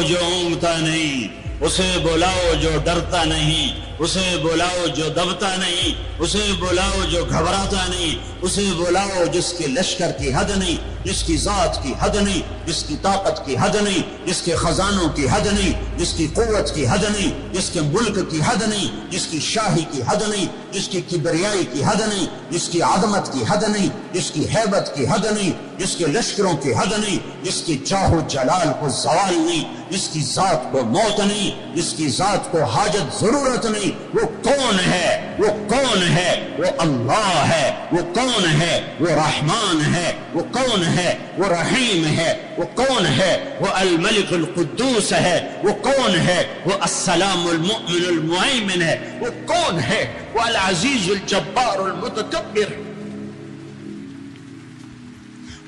بلاؤ جو اونگتا نہیں، اسے بلاؤ جو ڈرتا نہیں، اسے بلاؤ جو دبتا نہیں، اسے بلاؤ جو گھبراتا نہیں، اسے بلاؤ جس کے لشکر کی حد نہیں، جس کی ذات کی حد نہیں، جس کی طاقت کی حد نہیں، جس کے خزانوں کی حد نہیں، جس کی قوت کی حد نہیں، جس کے ملک کی حد نہیں، جس کی شاہی کی حد نہیں، جس کی کبریائی کی حد نہیں، جس کی عظمت کی حد نہیں، جس کی ہیبت کی حد نہیں، جس کے لشکروں کی حد نہیں، جس کی چاہ و جلال کو زوال نہیں، جس کی ذات کو موت نہیں، جس کی ذات کو حاجت ضرورت نہیں۔ وہ کون ہے؟ وہ کون ہے؟ وہ اللہ ہے۔ وہ کون ہے؟ وہ رحمان ہے۔ وہ کون ہے؟ وہ رحیم ہے۔ وہ کون ہے؟ وہ الملک القدوس ہے۔ وہ کون ہے؟ وہ السلام المؤمن المہیمن ہے۔ وہ کون ہے؟ وہ العزیز الجبار المتکبر۔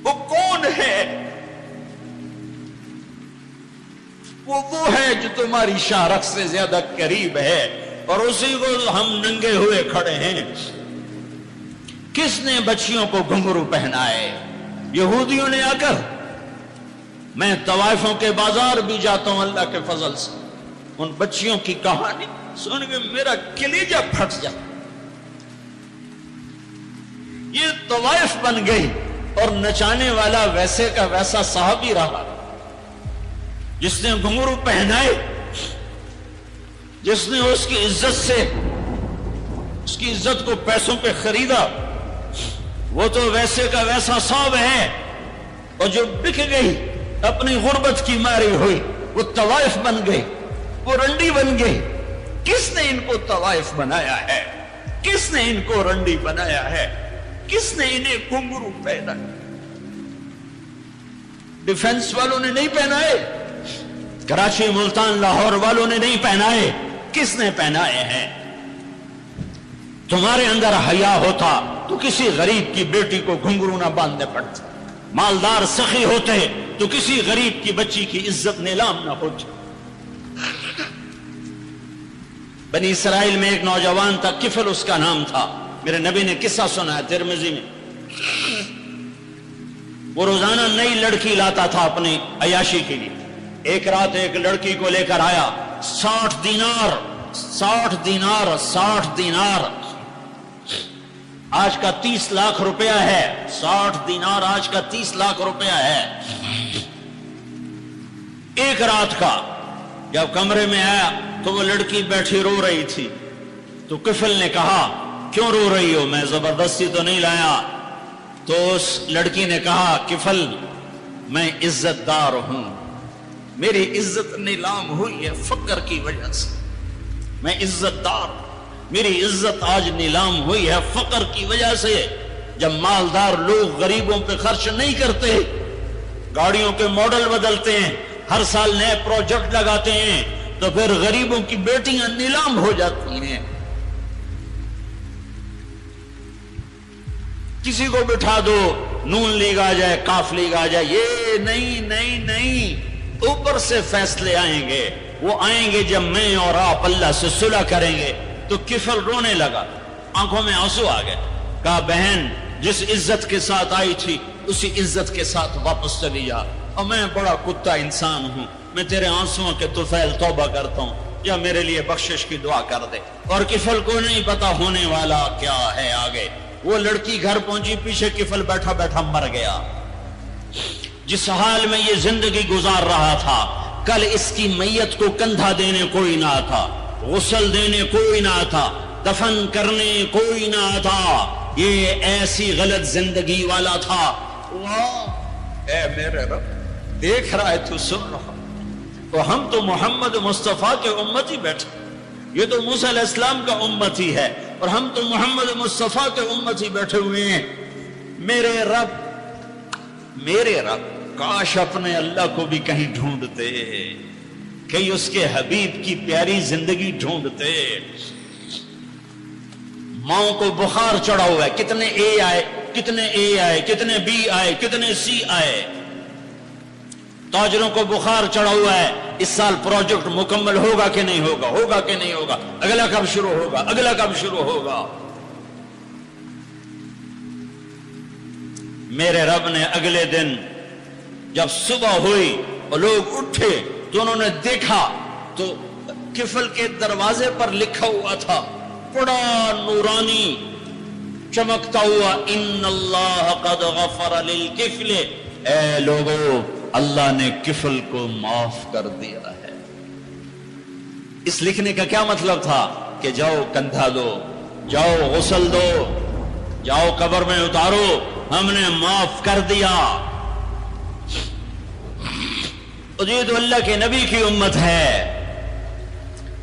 وہ کون ہے؟ وہ ہے جو تمہاری شارخ سے زیادہ قریب ہے، اور اسی کو ہم ننگے ہوئے کھڑے ہیں۔ کس نے بچیوں کو گھنگرو پہنائے؟ یہودیوں نے آ کر۔ میں طوائفوں کے بازار بھی جاتا ہوں اللہ کے فضل سے، ان بچیوں کی کہانی سن کے میرا کلیجہ پھٹ جاتا۔ یہ طوائف بن گئی، اور نچانے والا ویسے کا ویسا صحابی رہا جس نے گھنگرو پہنائے، جس نے اس کی عزت سے اس کی عزت کو پیسوں پہ خریدا، وہ تو ویسے کا ویسا صاحب ہے۔ اور جو بک گئی، اپنی غربت کی ماری ہوئی، وہ طوائف بن گئی، وہ رنڈی بن گئی۔ کس نے ان کو طوائف بنایا ہے؟ کس نے ان کو رنڈی بنایا ہے؟ کس نے انہیں گھنگرو پہنا؟ ڈیفنس والوں نے نہیں پہنائے، کراچی ملتان لاہور والوں نے نہیں پہنائے، کس نے پہنائے ہیں؟ تمہارے اندر حیا ہوتا تو کسی غریب کی بیٹی کو گھنگرو نہ باندھنے پڑتے، مالدار سخی ہوتے تو کسی غریب کی بچی کی عزت نیلام نہ ہوتی۔ بنی اسرائیل میں ایک نوجوان تھا، کفل اس کا نام تھا، میرے نبی نے قصہ سنا ہے ترمذی میں۔ وہ روزانہ نئی لڑکی لاتا تھا اپنی عیاشی کے لیے۔ ایک رات ایک لڑکی کو لے کر آیا، 60 دینار آج کا 30 لاکھ روپیہ ہے۔ 60 دینار آج کا 30 لاکھ روپیہ ہے ایک رات کا۔ جب کمرے میں آیا تو وہ لڑکی بیٹھی رو رہی تھی، تو کفل نے کہا کیوں رو رہی ہو؟ میں زبردستی تو نہیں لایا۔ تو اس لڑکی نے کہا کفل میں عزت دار ہوں، میری عزت نیلام ہوئی ہے فقر کی وجہ سے، میں عزت دار، میری عزت آج نیلام ہوئی ہے فقر کی وجہ سے۔ جب مالدار لوگ غریبوں پہ خرچ نہیں کرتے، گاڑیوں کے ماڈل بدلتے ہیں، ہر سال نئے پروجیکٹ لگاتے ہیں، تو پھر غریبوں کی بیٹیاں نیلام ہو جاتی ہیں۔ کسی کو بٹھا دو، نون لیگ آ جائے، کاف لیگ آ جائے، یہ نہیں، اوپر سے فیصلے آئیں گے۔ وہ آئیں گے جب میں اور آپ اللہ سے صلح کریں گے۔ تو کفل رونے لگا، آنکھوں میں آنسو آ گئے۔ کہا بہن جس عزت کے ساتھ آئی تھی اسی عزت کے ساتھ واپس چلی جا، اور میں بڑا کتا انسان ہوں، میں تیرے آنسوؤں کے طفیل توبہ کرتا ہوں، یا میرے لیے بخشش کی دعا کر دے۔ اور کفل کو نہیں پتا ہونے والا کیا ہے آگے۔ وہ لڑکی گھر پہنچی، پیچھے کفل بیٹھا بیٹھا مر گیا۔ جس حال میں یہ زندگی گزار رہا تھا، کل اس کی میت کو کندھا دینے کوئی نہ تھا، غسل دینے کوئی نہ تھا، دفن کرنے کوئی نہ تھا۔ یہ ایسی غلط زندگی والا تھا۔ واہ اے میرے رب، دیکھ رہا ہے تو سن رہا، تو ہم تو محمد مصطفیٰ کے امتی بیٹھے، یہ تو موسیٰ علیہ السلام کا امتی ہے، اور ہم تو محمد مصطفیٰ کے امتی بیٹھے ہوئے ہیں۔ میرے رب کاش اپنے اللہ کو بھی کہیں ڈھونڈتے، کہیں اس کے حبیب کی پیاری زندگی ڈھونڈتے۔ ماؤں کو بخار چڑھا ہوا ہے، کتنے اے آئے، کتنے بی آئے، کتنے سی آئے۔ تاجروں کو بخار چڑھا ہوا ہے، اس سال پروجیکٹ مکمل ہوگا کہ نہیں ہوگا، اگلا کب شروع ہوگا۔ میرے رب نے اگلے دن جب صبح ہوئی اور لوگ اٹھے تو انہوں نے دیکھا تو کفل کے دروازے پر لکھا ہوا تھا بڑا نورانی چمکتا ہوا، ان اللہ قد غفر للکفل، اے لوگو اللہ نے کفل کو معاف کر دیا ہے۔ اس لکھنے کا کیا مطلب تھا کہ جاؤ کندھا دو، جاؤ غسل دو، جاؤ قبر میں اتارو، ہم نے معاف کر دیا۔ یہ تو اللہ کے نبی کی امت ہے،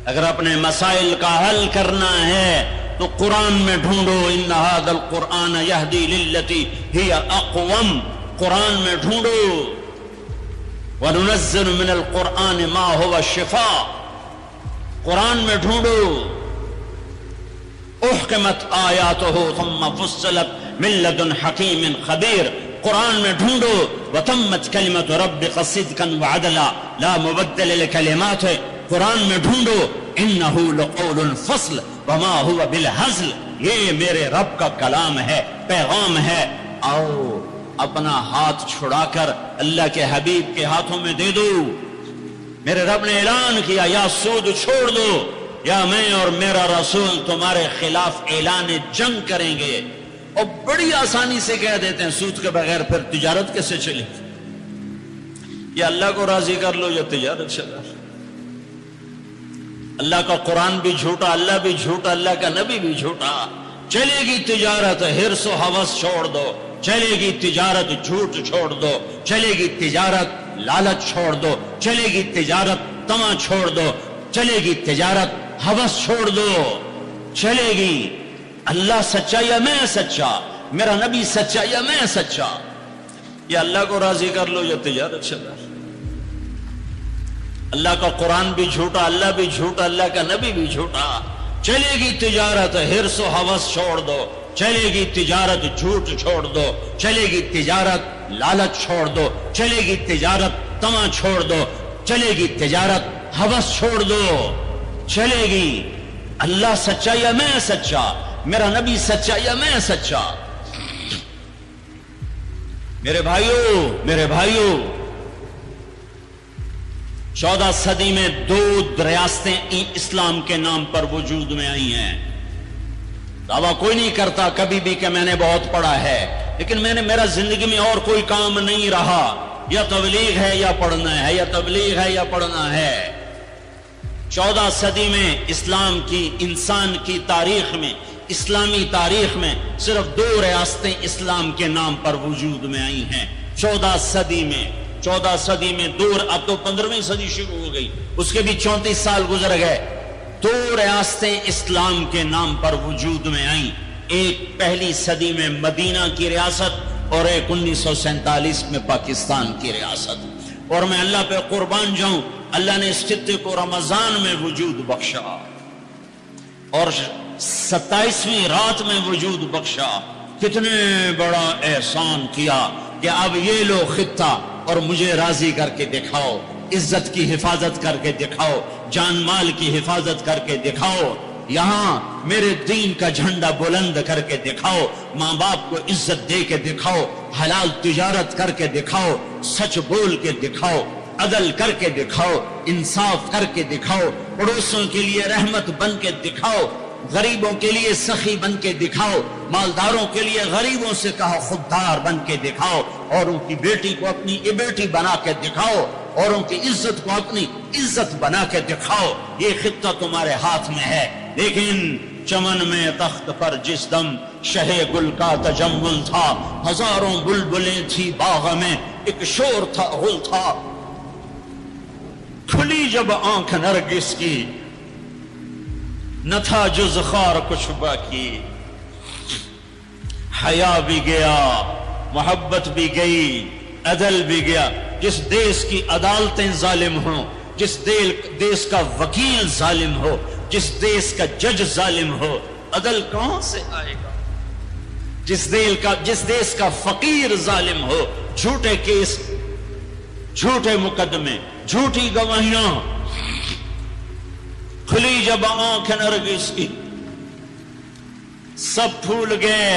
اگر اپنے مسائل کا حل کرنا ہے تو قرآن میں ڈھونڈو، ان ھذا القرآن یہدی للتی ہی اقوم، قرآن میں ڈھونڈو۔ وننزل من القرآن ما هو شفاء، قرآن میں ڈھونڈو۔ احکمت آیاتہ ثم فصلت من لدن حکیم خبیر، قرآن میں ڈھونڈو۔ وتمت کلمت ربک صدقا وعدلا لا مبدل لکلماتہ، قرآن میں ڈھونڈو۔ انہ لقول فصل وما هو بالہزل، یہ میرے رب کا کلام ہے، پیغام ہے۔ آؤ اپنا ہاتھ چھڑا کر اللہ کے حبیب کے ہاتھوں میں دے دو۔ میرے رب نے اعلان کیا، یا سود چھوڑ دو یا میں اور میرا رسول تمہارے خلاف اعلان جنگ کریں گے۔ اور بڑی آسانی سے کہہ دیتے ہیں سود کے بغیر پھر تجارت کیسے چلے؟ یا اللہ کو راضی کر لو یا تجارت چلا۔ اللہ کا قرآن بھی جھوٹا، اللہ بھی جھوٹا، اللہ کا نبی بھی جھوٹا۔ چلے گی تجارت، حرص و ہوس چھوڑ دو، چلے گی تجارت، جھوٹ چھوڑ دو، چلے گی تجارت، لالچ چھوڑ دو، چلے گی تجارت، طمع چھوڑ دو، چلے گی تجارت، ہوس چھوڑ دو، چلے گی۔ اللہ سچا یا میں سچا، میرا نبی سچا یا میں سچا، یا اللہ کو راضی کر لو یا تجارت چلا۔ اللہ کا قرآن بھی جھوٹا، اللہ بھی جھوٹا، اللہ کا نبی بھی جھوٹا۔ چلے گی تجارت، حرص و ہوس چھوڑ دو، چلے گی تجارت، جھوٹ چھوڑ دو، چلے گی تجارت، لالچ چھوڑ دو، چلے گی تجارت، طمع چھوڑ دو، چلے گی تجارت، ہوس چھوڑ دو، چلے گی۔ اللہ سچا یا میں سچا، میرا نبی سچا یا میں سچا۔ میرے بھائیوں 14 صدی میں 2 ریاستیں اسلام کے نام پر وجود میں آئی ہیں۔ دعویٰ کوئی نہیں کرتا کبھی بھی کہ میں نے بہت پڑھا ہے، لیکن میرا زندگی میں اور کوئی کام نہیں رہا، یا تبلیغ ہے یا پڑھنا ہے، یا تبلیغ ہے یا پڑھنا ہے۔ 14 صدی میں اسلام کی، انسان کی تاریخ میں، اسلامی تاریخ میں صرف 2 ریاستیں اسلام کے نام پر وجود میں آئی ہیں 14 صدی میں۔ 14 صدی میں اب تو 15ویں صدی شروع ہو گئی، اس کے بھی 34 سال گزر گئے۔ 2 ریاستیں اسلام کے نام پر وجود میں آئیں، ایک پہلی صدی میں مدینہ کی ریاست اور ایک 1947 میں پاکستان کی ریاست۔ اور میں اللہ پہ قربان جاؤں، اللہ نے اس خطے کو رمضان میں وجود بخشا اور 27ویں رات میں وجود بخشا۔ کتنے بڑا احسان کیا کہ اب یہ لو خطہ اور مجھے راضی کر کے دکھاؤ، عزت کی حفاظت کر کے دکھاؤ، جان مال کی حفاظت کر کے دکھاؤ، یہاں میرے دین کا جھنڈا بلند کر کے دکھاؤ، ماں باپ کو عزت دے کے دکھاؤ، حلال تجارت کر کے دکھاؤ، سچ بول کے دکھاؤ، عدل کر کے دکھاؤ، انصاف کر کے دکھاؤ، پڑوسوں کے لیے رحمت بن کے دکھاؤ، غریبوں کے لیے سخی بن کے دکھاؤ، مالداروں کے لیے غریبوں سے کہا خوددار بن کے دکھاؤ، اوروں کی بیٹی کو اپنی بیٹی بنا کے دکھاؤ، اوروں کی عزت کو اپنی عزت بنا کے دکھاؤ۔ یہ خطہ تمہارے ہاتھ میں ہے، لیکن چمن میں تخت پر جس دم شہ گل کا تجمل تھا، ہزاروں بلبلیں تھی باغ میں، ایک شور تھا غل تھا، کھلی جب آنکھ نرگس کی نہ تھا جز خار کچھ باقی، حیا بھی گیا، محبت بھی گئی، عدل بھی گیا۔ جس دیس کی عدالتیں ظالم ہوں، جس دیس کا وکیل ظالم ہو، جس دیس کا جج ظالم ہو، عدل کہاں سے آئے گا؟ جس دیس کا فقیر ظالم ہو، جھوٹے کیس، جھوٹے مقدمے، جھوٹی گواہیاں، کھلی جب آنکھ نرگس کی، سب پھول گئے،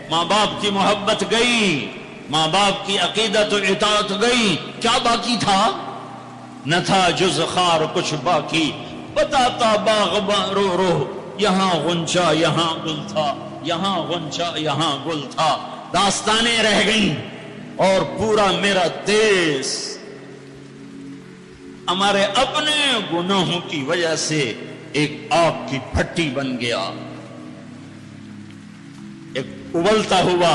ماں باپ کی محبت گئی، ماں باپ کی عقیدت و اطاعت گئی، کیا باقی تھا؟ نہ تھا جز خار کچھ باقی، بتاتا باغباں رو رو، یہاں غنچہ یہاں گل تھا، یہاں غنچہ یہاں گل تھا۔ داستانیں رہ گئیں اور پورا میرا دیس ہمارے اپنے گناہوں کی وجہ سے ایک آگ کی بھٹی بن گیا، ایک ابلتا ہوا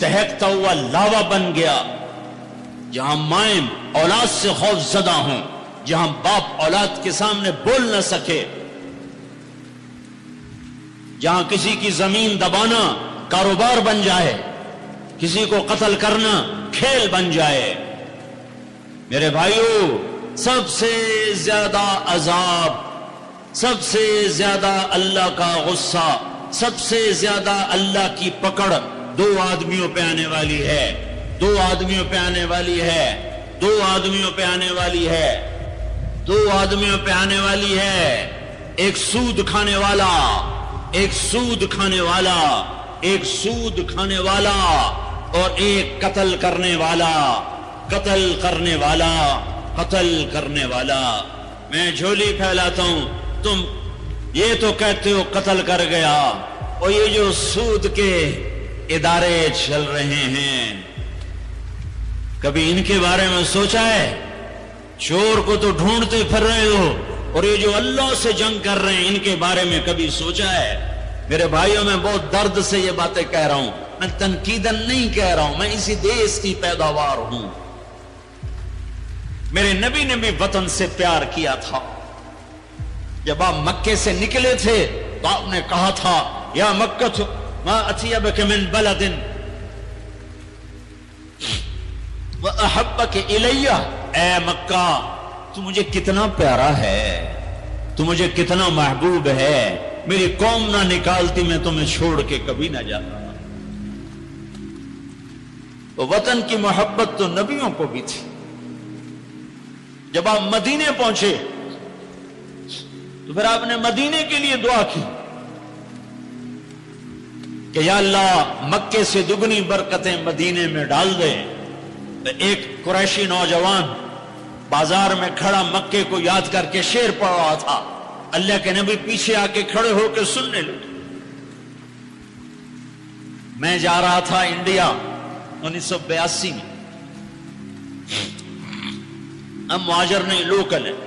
دہکتا ہوا لاوا بن گیا، جہاں مائیں اولاد سے خوف زدہ ہوں، جہاں باپ اولاد کے سامنے بول نہ سکے، جہاں کسی کی زمین دبانا کاروبار بن جائے، کسی کو قتل کرنا کھیل بن جائے۔ میرے بھائیو، سب سے زیادہ عذاب، سب سے زیادہ اللہ کا غصہ، سب سے زیادہ اللہ کی پکڑ دو آدمیوں پہ آنے والی ہے، دو آدمیوں پہ آنے والی ہے، دو آدمیوں پہ آنے والی ہے، دو آدمیوں پہ آنے والی ہے۔ ایک سود کھانے والا، ایک سود کھانے والا، ایک سود کھانے والا، اور ایک قتل کرنے والا، قتل کرنے والا، قتل کرنے والا۔ میں جھولی پھیلاتا ہوں، تم یہ تو کہتے ہو قتل کر گیا، اور یہ جو سود کے ادارے چل رہے ہیں، کبھی ان کے بارے میں سوچا ہے؟ چور کو تو ڈھونڈتے پھر رہے ہو، اور یہ جو اللہ سے جنگ کر رہے ہیں ان کے بارے میں کبھی سوچا ہے؟ میرے بھائیوں، میں بہت درد سے یہ باتیں کہہ رہا ہوں، میں تنقیداً نہیں کہہ رہا ہوں، میں اسی دیس کی پیداوار ہوں۔ میرے نبی نے بھی وطن سے پیار کیا تھا۔ جب آپ مکے سے نکلے تھے تو آپ نے کہا تھا، یا مکہ ما اطیبک من بلد وَأَحَبَّكَ إِلَيَّ، اے مکہ تو مجھے کتنا پیارا ہے، تو مجھے کتنا محبوب ہے، میری قوم نہ نکالتی میں تمہیں چھوڑ کے کبھی نہ جاتا۔ تو وطن کی محبت تو نبیوں کو بھی تھی۔ جب آپ مدینے پہنچے تو پھر آپ نے مدینے کے لیے دعا کی کہ یا اللہ مکے سے دگنی برکتیں مدینے میں ڈال دے۔ ایک قریشی نوجوان بازار میں کھڑا مکے کو یاد کر کے شعر پڑھ رہا تھا، اللہ کے نبی پیچھے آ کے کھڑے ہو کے سننے لگے۔ میں جا رہا تھا انڈیا 1982 میں، ہم مہاجر نہیں لوکل ہیں،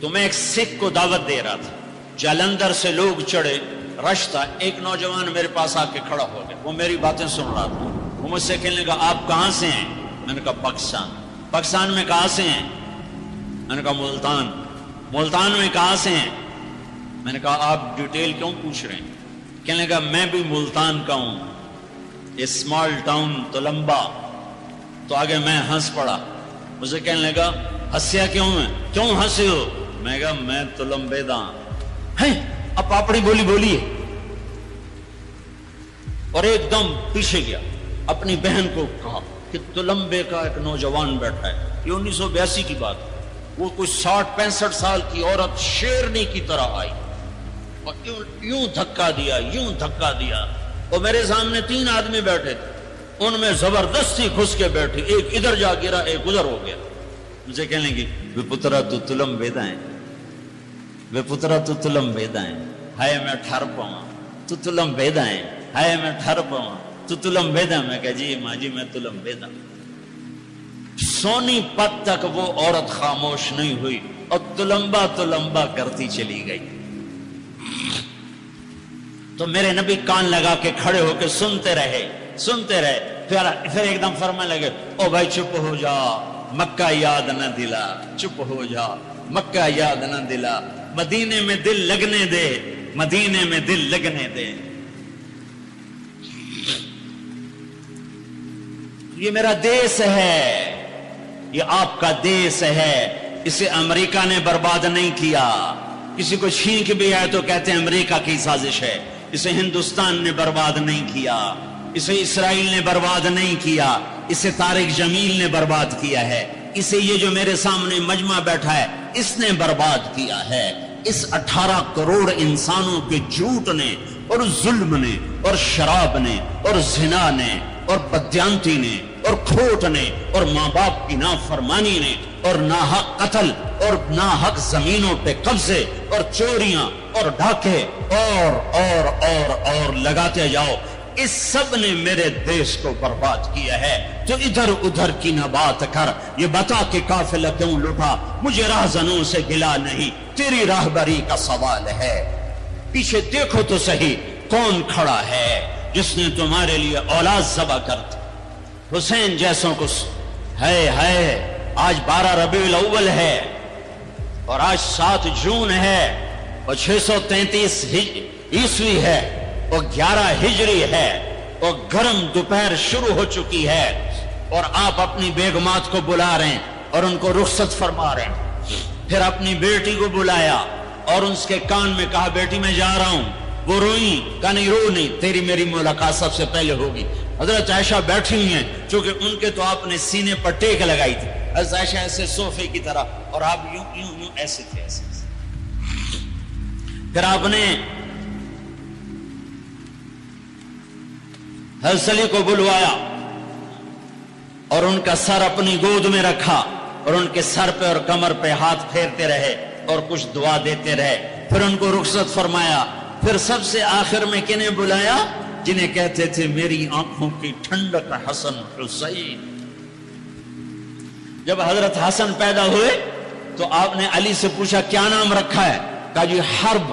تو میں ایک سکھ کو دعوت دے رہا تھا، جالندھر سے لوگ چڑھے، رش تھا، ایک نوجوان میرے پاس آ کے کھڑا ہو گیا، وہ میری باتیں سن رہا تھا، وہ مجھ سے کہنے لگا آپ کہاں سے ہیں؟ میں نے کہا پاکستان۔ پاکستان میں کہاں سے ہیں؟ میں نے کہا ملتان۔ ملتان میں کہاں سے ہیں؟ میں نے کہا آپ ڈیٹیل کیوں پوچھ رہے ہیں؟ کہنے لگا میں بھی ملتان کا ہوں، اسمال ٹاؤن تلمبا۔ تو آگے میں ہنس پڑا، مجھے کہنے لگا ہنسیا کیوں ہے، کیوں ہنسے ہو؟ میں کہا میں تلمبے دا ہیں۔ اب پاپڑی بولی بولیے، اور ایک دم پیچھے گیا، اپنی بہن کو کہا کہ تلمبے کا ایک نوجوان بیٹھا ہے، یہ 1982 کی بات ہے، وہ کوئی 60-65 سال کی عورت شیرنی کی طرح آئی اور یوں دھکا دیا، یوں دھکا دیا، اور میرے سامنے 3 آدمی بیٹھے تھے، ان میں زبردستی گھس کے بیٹھی، ایک ادھر جا گرا، ایک ادھر ہو گیا۔ مجھے کہنے لگی وے پترا تو تلمبیدا ہے، وے پترا تو تلمبیدا ہے، ہائے میں ٹھر پاواں تو تلمبیدا ہے، ہائے میں ٹھر پاواں تو تلمبیدا۔ میں کہا جی ماں جی میں تلمبیدا۔ سونی پت تک وہ عورت خاموش نہیں ہوئی اور تلمبا تلمبا کرتی چلی گئی۔ تو میرے نبی کان لگا کے کھڑے ہو کے سنتے رہے، سنتے رہے، پھر ایک دم فرمانے لگے او بھائی چپ ہو جا، مکہ یاد نہ دلا، چپ ہو جا، مکہ یاد نہ دلا، مدینے میں دل لگنے دے، مدینے میں دل لگنے دے۔ یہ میرا دیس ہے، یہ آپ کا دیس ہے، اسے امریکہ نے برباد نہیں کیا۔ کسی کو چھین کے بھی آئے تو کہتے ہیں امریکہ کی سازش ہے۔ اسے ہندوستان نے برباد نہیں کیا، اسے اسرائیل نے برباد نہیں کیا، اسے طارق جمیل نے برباد کیا ہے، اسے یہ جو میرے سامنے مجمع بیٹھا ہے اس نے برباد کیا ہے۔ اس 18 کروڑ انسانوں کے جھوٹ نے اور ظلم نے اور شراب نے اور زنا نے اور بدیانتی نے اور کھوٹ نے اور ماں باپ کی نافرمانی نے اور ناحق قتل اور ناحق زمینوں پہ قبضے اور چوریاں اور ڈھاکے اور لگاتے جاؤ، اس سب نے میرے دیش کو برباد کیا ہے۔ تو ادھر ادھر کی نہ بات کر، یہ بتا کہ قافلہ کیوں لٹا، مجھے راہزنوں سے گلا نہیں، تیری راہبری کا سوال ہے۔ پیچھے دیکھو تو صحیح کون کھڑا ہے جس نے تمہارے لیے اولاد ذبح کر دی، حسین جیسوں کو ہے۔ آج 12 ربیع الاول ہے اور آج 7 جون ہے اور 633 عیسوی ہے اور 11 ہجری ہے اور گرم دوپہر شروع ہو چکی ہے، اور آپ اپنی بیگمات کو بلا رہے ہیں اور ان کو رخصت فرما رہے ہیں۔ پھر اپنی بیٹی کو بلایا اور اس کے کان میں کہا بیٹی میں جا رہا ہوں، وہ روئی، کہا نہیں رو نہیں، تیری میری ملاقات سب سے پہلے ہوگی۔ حضرت عائشہ بیٹھی ہوئی ہیں، چونکہ ان کے تو آپ نے سینے پر ٹیک لگائی تھی، حضرت عائشہ ایسے صوفے کی طرح اور آپ یوں ایسے تھے، ایسے۔ پھر آپ نے حضرت علی کو بلوایا اور ان کا سر اپنی گود میں رکھا اور ان کے سر پہ اور کمر پہ ہاتھ پھیرتے رہے اور کچھ دعا دیتے رہے، پھر ان کو رخصت فرمایا۔ پھر سب سے آخر میں کنہیں بلایا؟ جنہیں کہتے تھے میری آنکھوں کی ٹھنڈک حسن حسین۔ جب حضرت حسن پیدا ہوئے تو آپ نے علی سے پوچھا کیا نام رکھا ہے؟ کہا جی حرب،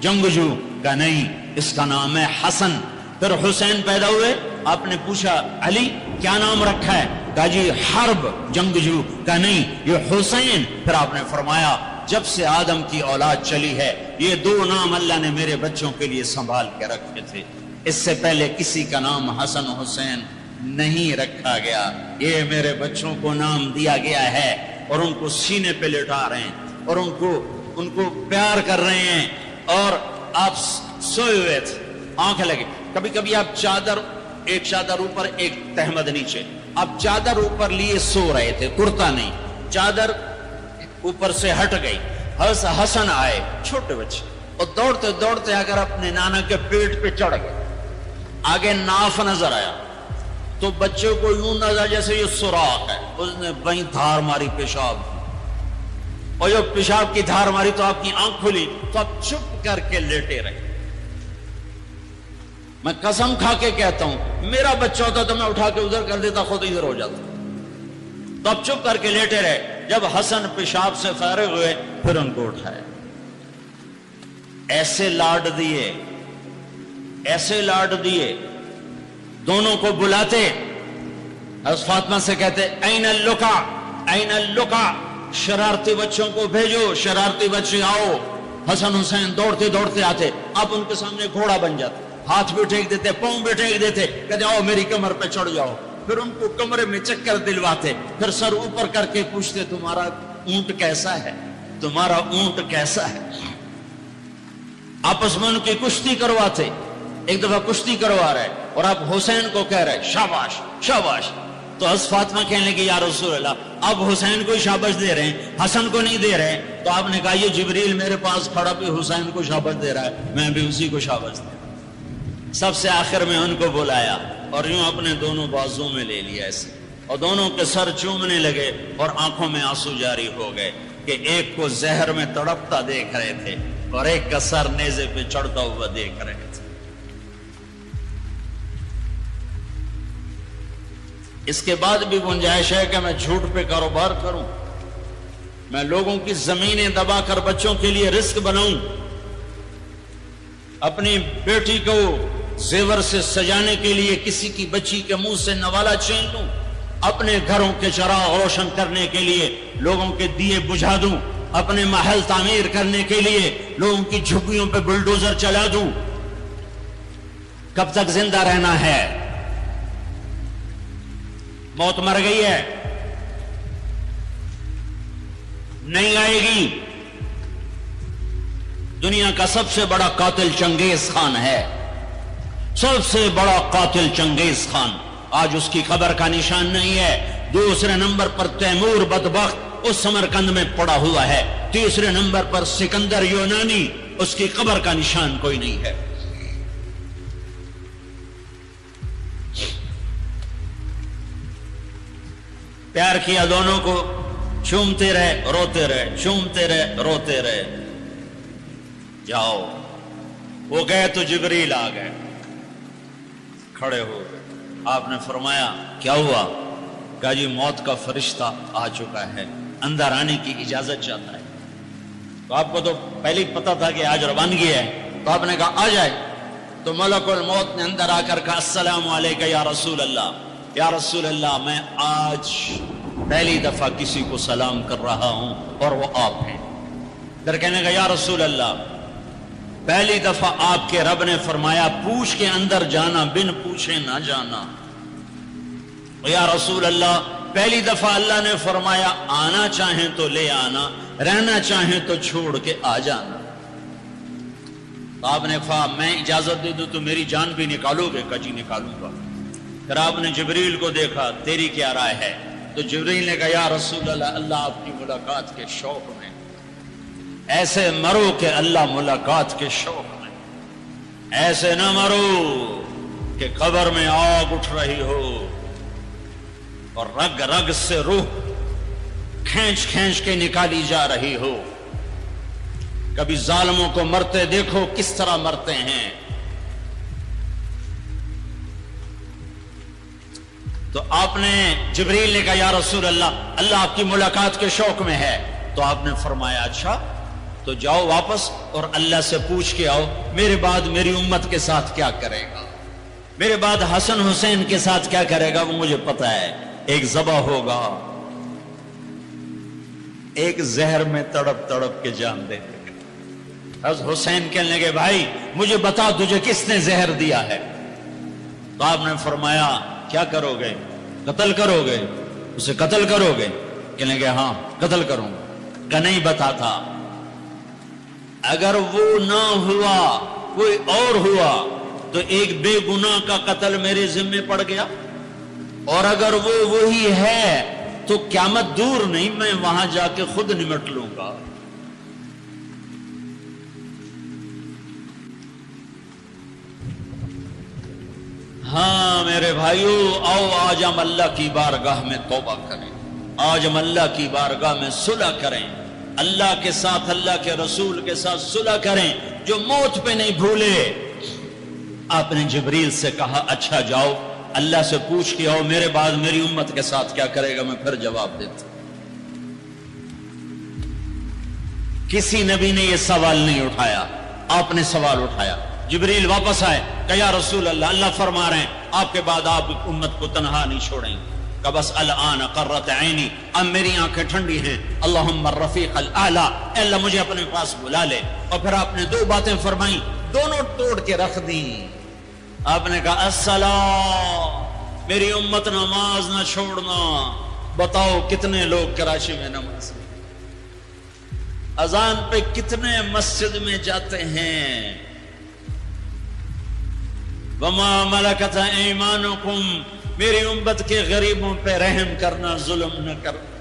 جنگجو۔ کہا نہیں، اس کا نام ہے حسن۔ پھر حسین پیدا ہوئے، آپ نے پوچھا علی کیا نام رکھا ہے؟ کہا جی حرب، جنگجو۔ کہا نہیں، یہ حسین۔ پھر آپ نے فرمایا جب سے آدم کی اولاد چلی ہے یہ 2 نام اللہ نے میرے بچوں کے لیے سنبھال کے رکھے تھے، اس سے پہلے کسی کا نام حسن حسین نہیں رکھا گیا، یہ میرے بچوں کو نام دیا گیا ہے، اور ان کو سینے پہ لٹا رہے ہیں اور ان کو پیار کر رہے ہیں۔ اور آپ سوئے ہوئے تھے، آنکھ لگے، کبھی کبھی آپ ایک چادر اوپر ایک تہمد نیچے، آپ چادر اوپر لیے سو رہے تھے، کرتا نہیں، چادر اوپر سے ہٹ گئی، حضرت حسن آئے چھوٹے بچے اور دوڑتے دوڑتے اگر اپنے نانا کے پیٹ پہ چڑھ گئے، آگے ناف نظر آیا تو بچے کو یوں نظر جیسے یہ سوراخ ہے، اس نے وہیں دھار ماری پیشاب، اور جب پیشاب کی دھار ماری تو آپ کی آنکھ کھلی تو آپ چپ کر کے لیٹے رہے۔ میں قسم کھا کے کہتا ہوں میرا بچہ ہوتا تو میں اٹھا کے ادھر کر دیتا، خود ادھر ہو جاتا، تو آپ چپ کر کے لیٹے رہے۔ جب حسن پیشاب سے فارغ ہوئے پھر ان کو اٹھائے، ایسے لاڈ دیے، ایسے لاڈ دیے، دونوں کو بلاتے، حضرت فاطمہ سے کہتے این اللقا، این اللقا، شرارتی بچوں کو بھیجو، شرارتی بچے آؤ۔ حسن حسین دوڑتے دوڑتے آتے، آپ ان کے سامنے گھوڑا بن جاتے، ہاتھ بھی ٹھیک دیتے، پاؤں بھی ٹھیک دیتے، کہتے آؤ میری کمر پہ چڑھ جاؤ۔ پھر ان کو کمرے میں چکر دلواتے، پھر سر اوپر کر کے پوچھتے تمہارا اونٹ کیسا ہے، تمہارا اونٹ کیسا ہے۔ آپس میں ان کی کشتی کرواتے، ایک دفعہ کشتی کروا رہے اور آپ حسین کو کہہ رہے شاباش شاباش، تو حضرت فاطمہ کہنے لگی یا رسول اللہ آپ حسین کو شاباش دے رہے ہیں، حسن کو نہیں دے رہے۔ تو آپ نے کہا یہ جبریل میرے پاس کھڑا بھی حسین کو شاباش دے رہا ہے، میں بھی اسی کو شاباش دے رہا ہوں۔ سب سے آخر میں ان کو بلایا اور یوں اپنے دونوں بازوں میں لے لیا ایسے، اور دونوں کے سر چومنے لگے اور آنکھوں میں آنسو جاری ہو گئے کہ ایک کو زہر میں تڑپتا دیکھ رہے تھے اور ایک کا سر نیزے پہ چڑھتا ہوا دیکھ رہے تھے۔ اس کے بعد بھی گنجائش ہے کہ میں جھوٹ پہ کاروبار کروں، میں لوگوں کی زمینیں دبا کر بچوں کے لیے رزق بناؤں، اپنی بیٹی کو زیور سے سجانے کے لیے کسی کی بچی کے منہ سے نوالا چھین لوں، اپنے گھروں کے چراغ روشن کرنے کے لیے لوگوں کے دیے بجھا دوں، اپنے محل تعمیر کرنے کے لیے لوگوں کی جھگیوں پہ بلڈوزر چلا دوں۔ کب تک زندہ رہنا ہے؟ موت مر گئی ہے، نہیں آئے گی۔ دنیا کا سب سے بڑا قاتل چنگیز خان ہے، سب سے بڑا قاتل چنگیز خان، آج اس کی قبر کا نشان نہیں ہے۔ دوسرے نمبر پر تیمور بدبخت اس سمرقند میں پڑا ہوا ہے، تیسرے نمبر پر سکندر یونانی، اس کی قبر کا نشان کوئی نہیں ہے۔ پیار کیا دونوں کو، چومتے رہے روتے رہے، چومتے رہے روتے رہے۔ جاؤ، وہ گئے تو جبریل آ گئے، کھڑے ہو گئے۔ آپ نے فرمایا کیا ہوا؟ کہا جی موت کا فرشتہ آ چکا ہے، اندر آنے کی اجازت چاہتا ہے۔ تو آپ کو تو پہلے ہی پتا تھا کہ آج روانگی ہے، تو آپ نے کہا آ جائے۔ تو ملک الموت نے اندر آ کر کہا السلام علیکم یا رسول اللہ، یا رسول اللہ میں آج پہلی دفعہ کسی کو سلام کر رہا ہوں اور وہ آپ ہیں۔ پھر کہنے کا یا رسول اللہ پہلی دفعہ آپ کے رب نے فرمایا پوچھ کے اندر جانا، بن پوچھے نہ جانا۔ یا رسول اللہ پہلی دفعہ اللہ نے فرمایا آنا چاہیں تو لے آنا، رہنا چاہیں تو چھوڑ کے آ جانا۔ تو آپ نے کہا میں اجازت دے دوں تو میری جان بھی نکالو گے؟ کہا جی نکالوں گا۔ پھر آپ نے جبریل کو دیکھا، تیری کیا رائے ہے؟ تو جبریل نے کہا یا رسول اللہ اللہ آپ کی ملاقات کے شوق میں، ایسے مرو کہ اللہ ملاقات کے شوق میں، ایسے نہ مرو کہ قبر میں آگ اٹھ رہی ہو اور رگ رگ سے روح کھینچ کھینچ کے نکالی جا رہی ہو۔ کبھی ظالموں کو مرتے دیکھو کس طرح مرتے ہیں۔ تو آپ نے جبریل نے کہا یا رسول اللہ اللہ آپ کی ملاقات کے شوق میں ہے۔ تو آپ نے فرمایا اچھا تو جاؤ واپس اور اللہ سے پوچھ کے آؤ میرے بعد میری امت کے ساتھ کیا کرے گا، میرے بعد حسن حسین کے ساتھ کیا کرے گا، وہ مجھے پتا ہے۔ ایک ذبح ہوگا، ایک زہر میں تڑپ تڑپ کے جان دے دے گا۔ حضرت حسین کہنے لگے بھائی مجھے بتا تجھے کس نے زہر دیا ہے؟ تو آپ نے فرمایا کیا کرو گے؟ قتل کرو گے؟ اسے قتل کرو گے؟ کہنے لگے ہاں قتل کروں گا۔ کہ نہیں بتاتا، اگر وہ نہ ہوا کوئی اور ہوا تو ایک بے گناہ کا قتل میرے ذمے پڑ گیا، اور اگر وہ وہی ہے تو قیامت دور نہیں، میں وہاں جا کے خود نمٹ لوں گا۔ ہاں میرے بھائیو آؤ آج ہم اللہ کی بارگاہ میں توبہ کریں، آج ہم اللہ کی بارگاہ میں صلح کریں، اللہ کے ساتھ اللہ کے رسول کے ساتھ صلح کریں۔ جو موت پہ نہیں بھولے، آپ نے جبریل سے کہا اچھا جاؤ اللہ سے پوچھ کے آؤ میرے بعد میری امت کے ساتھ کیا کرے گا، میں پھر جواب دیتا۔ کسی نبی نے یہ سوال نہیں اٹھایا، آپ نے سوال اٹھایا۔ جبریل واپس آئے کہ یا رسول اللہ اللہ فرما رہے ہیں آپ کے بعد آپ امت کو تنہا نہیں چھوڑیں۔ کہ بس الان قرت عینی، اب میری آنکھیں ٹھنڈی ہیں، اللہم الرفیق الاعلی، اے اللہ مجھے اپنے پاس بلا لے۔ اور پھر آپ نے دو باتیں فرمائیں، دونوں توڑ کے رکھ دیں۔ آپ نے کہا الصلاۃ، میری امت نماز نہ چھوڑنا۔ بتاؤ کتنے لوگ کراچی میں نماز اذان پہ کتنے مسجد میں جاتے ہیں؟ وما ملکت ایمانکم، میری امت کے غریبوں پہ رحم کرنا، ظلم نہ کرنا۔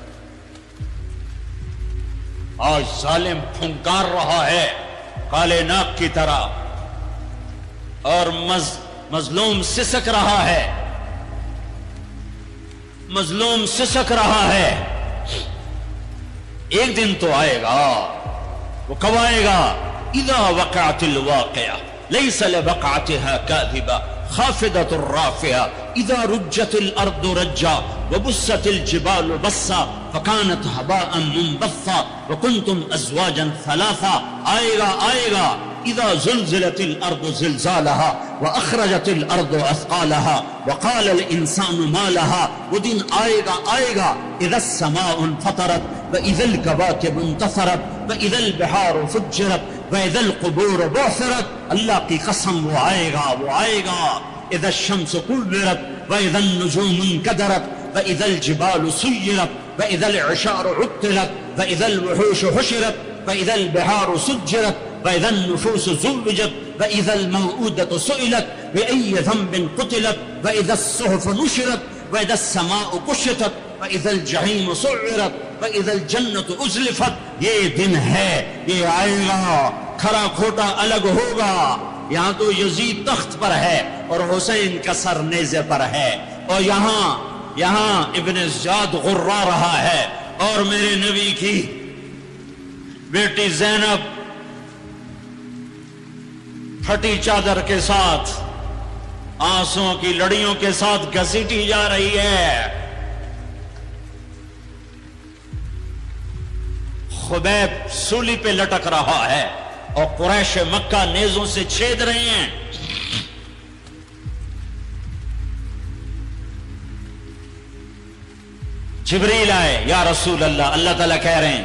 آج ظالم پھنکار رہا ہے کالے ناک کی طرح، اور مظلوم سسک رہا ہے، مظلوم سسک رہا ہے۔ ایک دن تو آئے گا، وہ کب آئے گا؟ اذا وقعت الواقعہ لیس لوقعتها کاذبہ خافضۃ رافعہ اذا رجت الارض رجا وبست الجبال بسا فكانت هباء منبثا وكنتم ازواجا ثلاثا۔ آئے گا آئے گا، اذا زلزلت الارض زلزالها واخرجت الارض اثقالها وقال الانسان ما لها۔ وہ دن آئے گا آئے گا، اذا السماء انفطرت واذا الكواكب انتثرت واذا البحار فجرت واذا القبور بعثرت۔ اللہ کی قسم وہ آئے گا وہ آئے گا۔ اذا الشمس كورت واذا النجوم انكدرت واذا الجبال سيرت واذا العشار عطلت واذا الوحوش حشرت واذا البحار سجرت واذا النفوس زوجت واذا الموءودة سئلت بأي ذنب قتلت واذا الصحف نشرت واذا السماء كشطت واذا الجحيم سعرت واذا الجنة ازلفت۔ یہ دن ہے، یہ آئے گا، کھرا کھوٹا الگ ہوگا۔ یہاں تو یزید تخت پر ہے اور حسین کا سر نیزے پر ہے، اور یہاں ابن زیاد غرا رہا ہے اور میرے نبی کی بیٹی زینب پھٹی چادر کے ساتھ آنسوؤں کی لڑیوں کے ساتھ گھسیٹی جا رہی ہے. خبیب سولی پہ لٹک رہا ہے اور قریش مکہ نیزوں سے چھید رہے ہیں. جبریل آئے, یا رسول اللہ, اللہ تعالیٰ کہہ رہے ہیں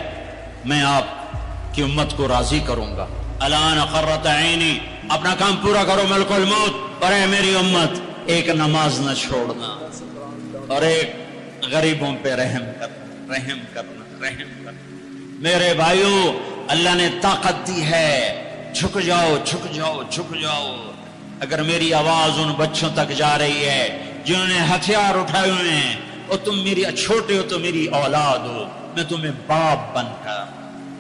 میں آپ کی امت کو راضی کروں گا. الان قرۃ عینی, اپنا کام پورا کرو ملک الموت. اور اے میری امت, ایک نماز نہ چھوڑنا اور ایک غریبوں پہ رحم کرنا, رحم کرنا, رحم کرنا. میرے بھائیو, اللہ نے طاقت دی ہے, جھک جاؤ, جھک جاؤ, جھک جاؤ. اگر میری آواز ان بچوں تک جا رہی ہے جنہوں نے ہتھیار اٹھائے ہوئے ہیں, اور تم میری چھوٹے ہو تو میری اولاد ہو, میں تمہیں باپ بن کر,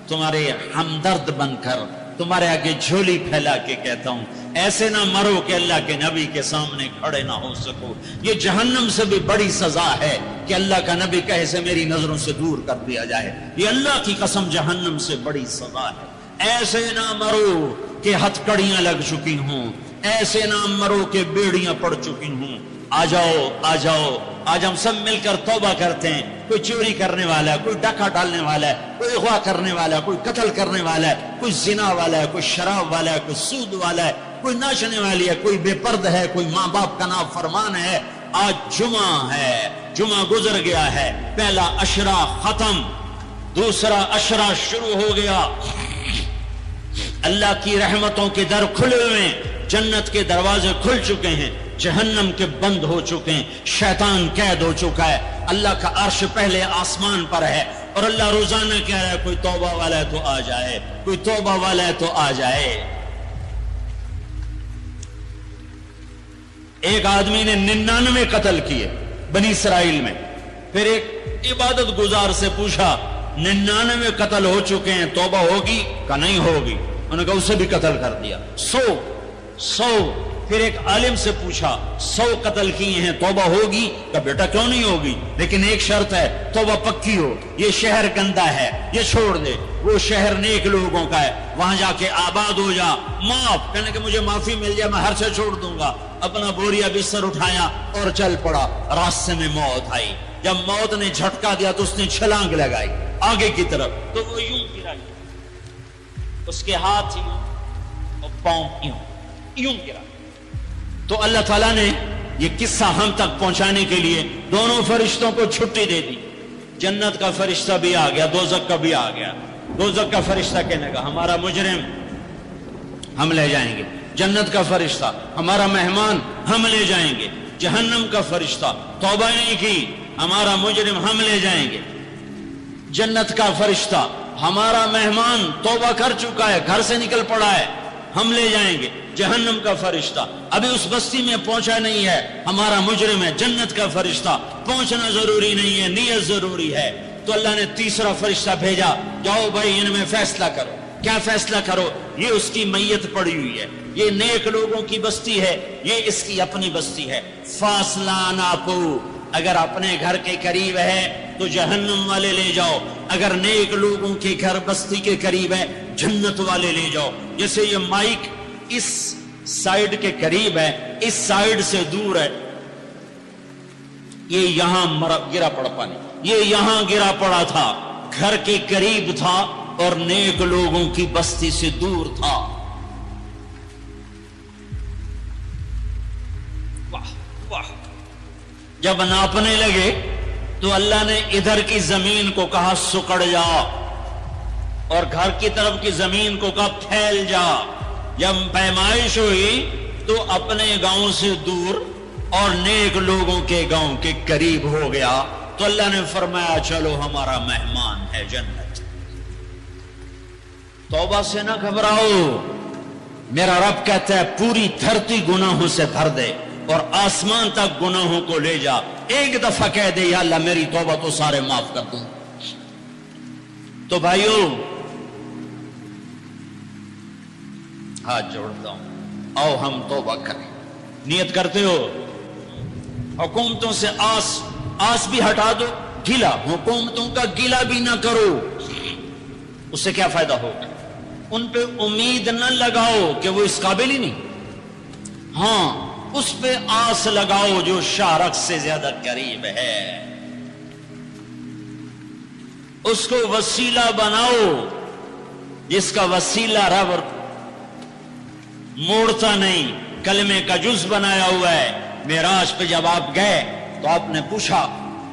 تمہارے ہمدرد بن کر, تمہارے آگے جھولی پھیلا کے کہتا ہوں, ایسے نہ مرو کہ اللہ کے نبی کے سامنے کھڑے نہ ہو سکو. یہ جہنم سے بھی بڑی سزا ہے کہ اللہ کا نبی کہے سے میری نظروں سے دور کر دیا جائے. یہ اللہ کی قسم جہنم سے بڑی سزا ہے. ایسے نہ مرو کہ ہتھکڑیاں لگ چکی ہوں, ایسے نہ مرو کہ بیڑیاں پڑ چکی ہوں. آ جاؤ, آ جاؤ, آج ہم سب مل کر توبہ کرتے ہیں. کوئی چوری کرنے والا ہے, کوئی ڈاکہ ڈالنے والا ہے, کوئی اغوا کرنے والا ہے, کوئی قتل کرنے والا ہے, کوئی زنا والا ہے, کوئی شراب والا ہے, کوئی سود والا ہے, کوئی ناچنے والی ہے, کوئی بے پرد ہے, کوئی ماں باپ کا نافرمان ہے. آج جمعہ ہے, جمعہ گزر گیا ہے, پہلا عشرہ ختم, دوسرا عشرہ شروع ہو گیا. اللہ کی رحمتوں کے در کھلے ہوئے ہیں, جنت کے دروازے کھل چکے ہیں, جہنم کے بند ہو چکے ہیں, شیطان قید ہو چکا ہے. اللہ کا عرش پہلے آسمان پر ہے, اور اللہ روزانہ کہہ رہا ہے کوئی توبہ والا ہے تو آ جائے, کوئی توبہ والا ہے تو آ جائے. ایک آدمی نے 99 قتل کیے بنی اسرائیل میں. پھر ایک عبادت گزار سے پوچھا 99 قتل ہو چکے ہیں, توبہ ہوگی؟ کہ نہیں ہوگی. انہوں نے کہا اسے بھی قتل کر دیا. 100. پھر ایک عالم سے پوچھا 100 قتل کیے ہیں, توبہ ہوگی؟ کہ بیٹا کیوں نہیں ہوگی, لیکن ایک شرط ہے, توبہ پکی ہو. یہ شہر گندا ہے, یہ چھوڑ دے. وہ شہر نیک لوگوں کا ہے, وہاں جا کے آباد ہو جا. معاف, کہنے کہ مجھے معافی مل جائے میں ہر سے چھوڑ دوں گا. اپنا بوریا بستر اٹھایا اور چل پڑا. راستے میں موت آئی. جب موت نے جھٹکا دیا تو اس نے چھلانگ لگائی آگے کی طرف, تو وہ یوں گرا, اس کے ہاتھ یوں اور پاؤں یوں گرا. تو اللہ تعالیٰ نے یہ قصہ ہم تک پہنچانے کے لیے دونوں فرشتوں کو چھٹی دے دی. جنت کا فرشتہ بھی آ گیا, دوزخ کا بھی آ گیا. دوزخ کا فرشتہ کہنے کا ہمارا مجرم ہم لے جائیں گے. جنت کا فرشتہ ہمارا مہمان ہم لے جائیں گے. جہنم کا فرشتہ توبہ نہیں کی, ہمارا مجرم ہم لے جائیں گے. جنت کا فرشتہ ہمارا مہمان توبہ کر چکا ہے, گھر سے نکل پڑا ہے, ہم لے جائیں گے. جہنم کا فرشتہ ابھی اس بستی میں پہنچا نہیں ہے, ہمارا مجرم ہے. جنت کا فرشتہ پہنچنا ضروری نہیں ہے, نیت ضروری ہے. تو اللہ نے تیسرا فرشتہ بھیجا, جاؤ بھائی ان میں فیصلہ کرو. کیا فیصلہ کرو؟ یہ اس کی میت پڑی ہوئی ہے, یہ نیک لوگوں کی بستی ہے, یہ اس کی اپنی بستی ہے. فاصلہ ناپو, اگر اپنے گھر کے قریب ہے تو جہنم والے لے جاؤ, اگر نیک لوگوں کے گھر بستی کے قریب ہے جنت والے لے جاؤ. جیسے یہ مائک اس سائیڈ کے قریب ہے, اس سائیڈ سے دور ہے, یہ یہاں گرا پڑا پانی, یہ یہاں گرا پڑا تھا, گھر کے قریب تھا اور نیک لوگوں کی بستی سے دور تھا. واہ واہ. جب ناپنے لگے تو اللہ نے ادھر کی زمین کو کہا سکڑ جا, اور گھر کی طرف کی زمین کو کہا پھیل جا. جب پیمائش ہوئی تو اپنے گاؤں سے دور اور نیک لوگوں کے گاؤں کے قریب ہو گیا. تو اللہ نے فرمایا چلو ہمارا مہمان ہے جنت. توبہ سے نہ گھبراؤ, میرا رب کہتا ہے پوری دھرتی گناہوں سے بھر دے اور آسمان تک گناہوں کو لے جا. ایک دفعہ کہہ دے یا اللہ میری توبہ تو سارے معاف کر دوں. تو بھائیو ہاتھ جوڑتا ہوں, آؤ ہم توبہ کریں. نیت کرتے ہو؟ حکومتوں سے آس بھی ہٹا دو, گلا، حکومتوں کا گلا بھی نہ کرو، اس سے کیا فائدہ ہوگا؟ ان پہ امید نہ لگاؤ کہ وہ اس قابل ہی نہیں، ہاں اس پہ آس لگاؤ جو شارک سے زیادہ قریب ہے، اس کو وسیلہ بناؤ جس کا وسیلہ رب موڑتا نہیں، کلمے کا جز بنایا ہوا ہے۔ معراج پہ جب آپ گئے تو آپ نے پوچھا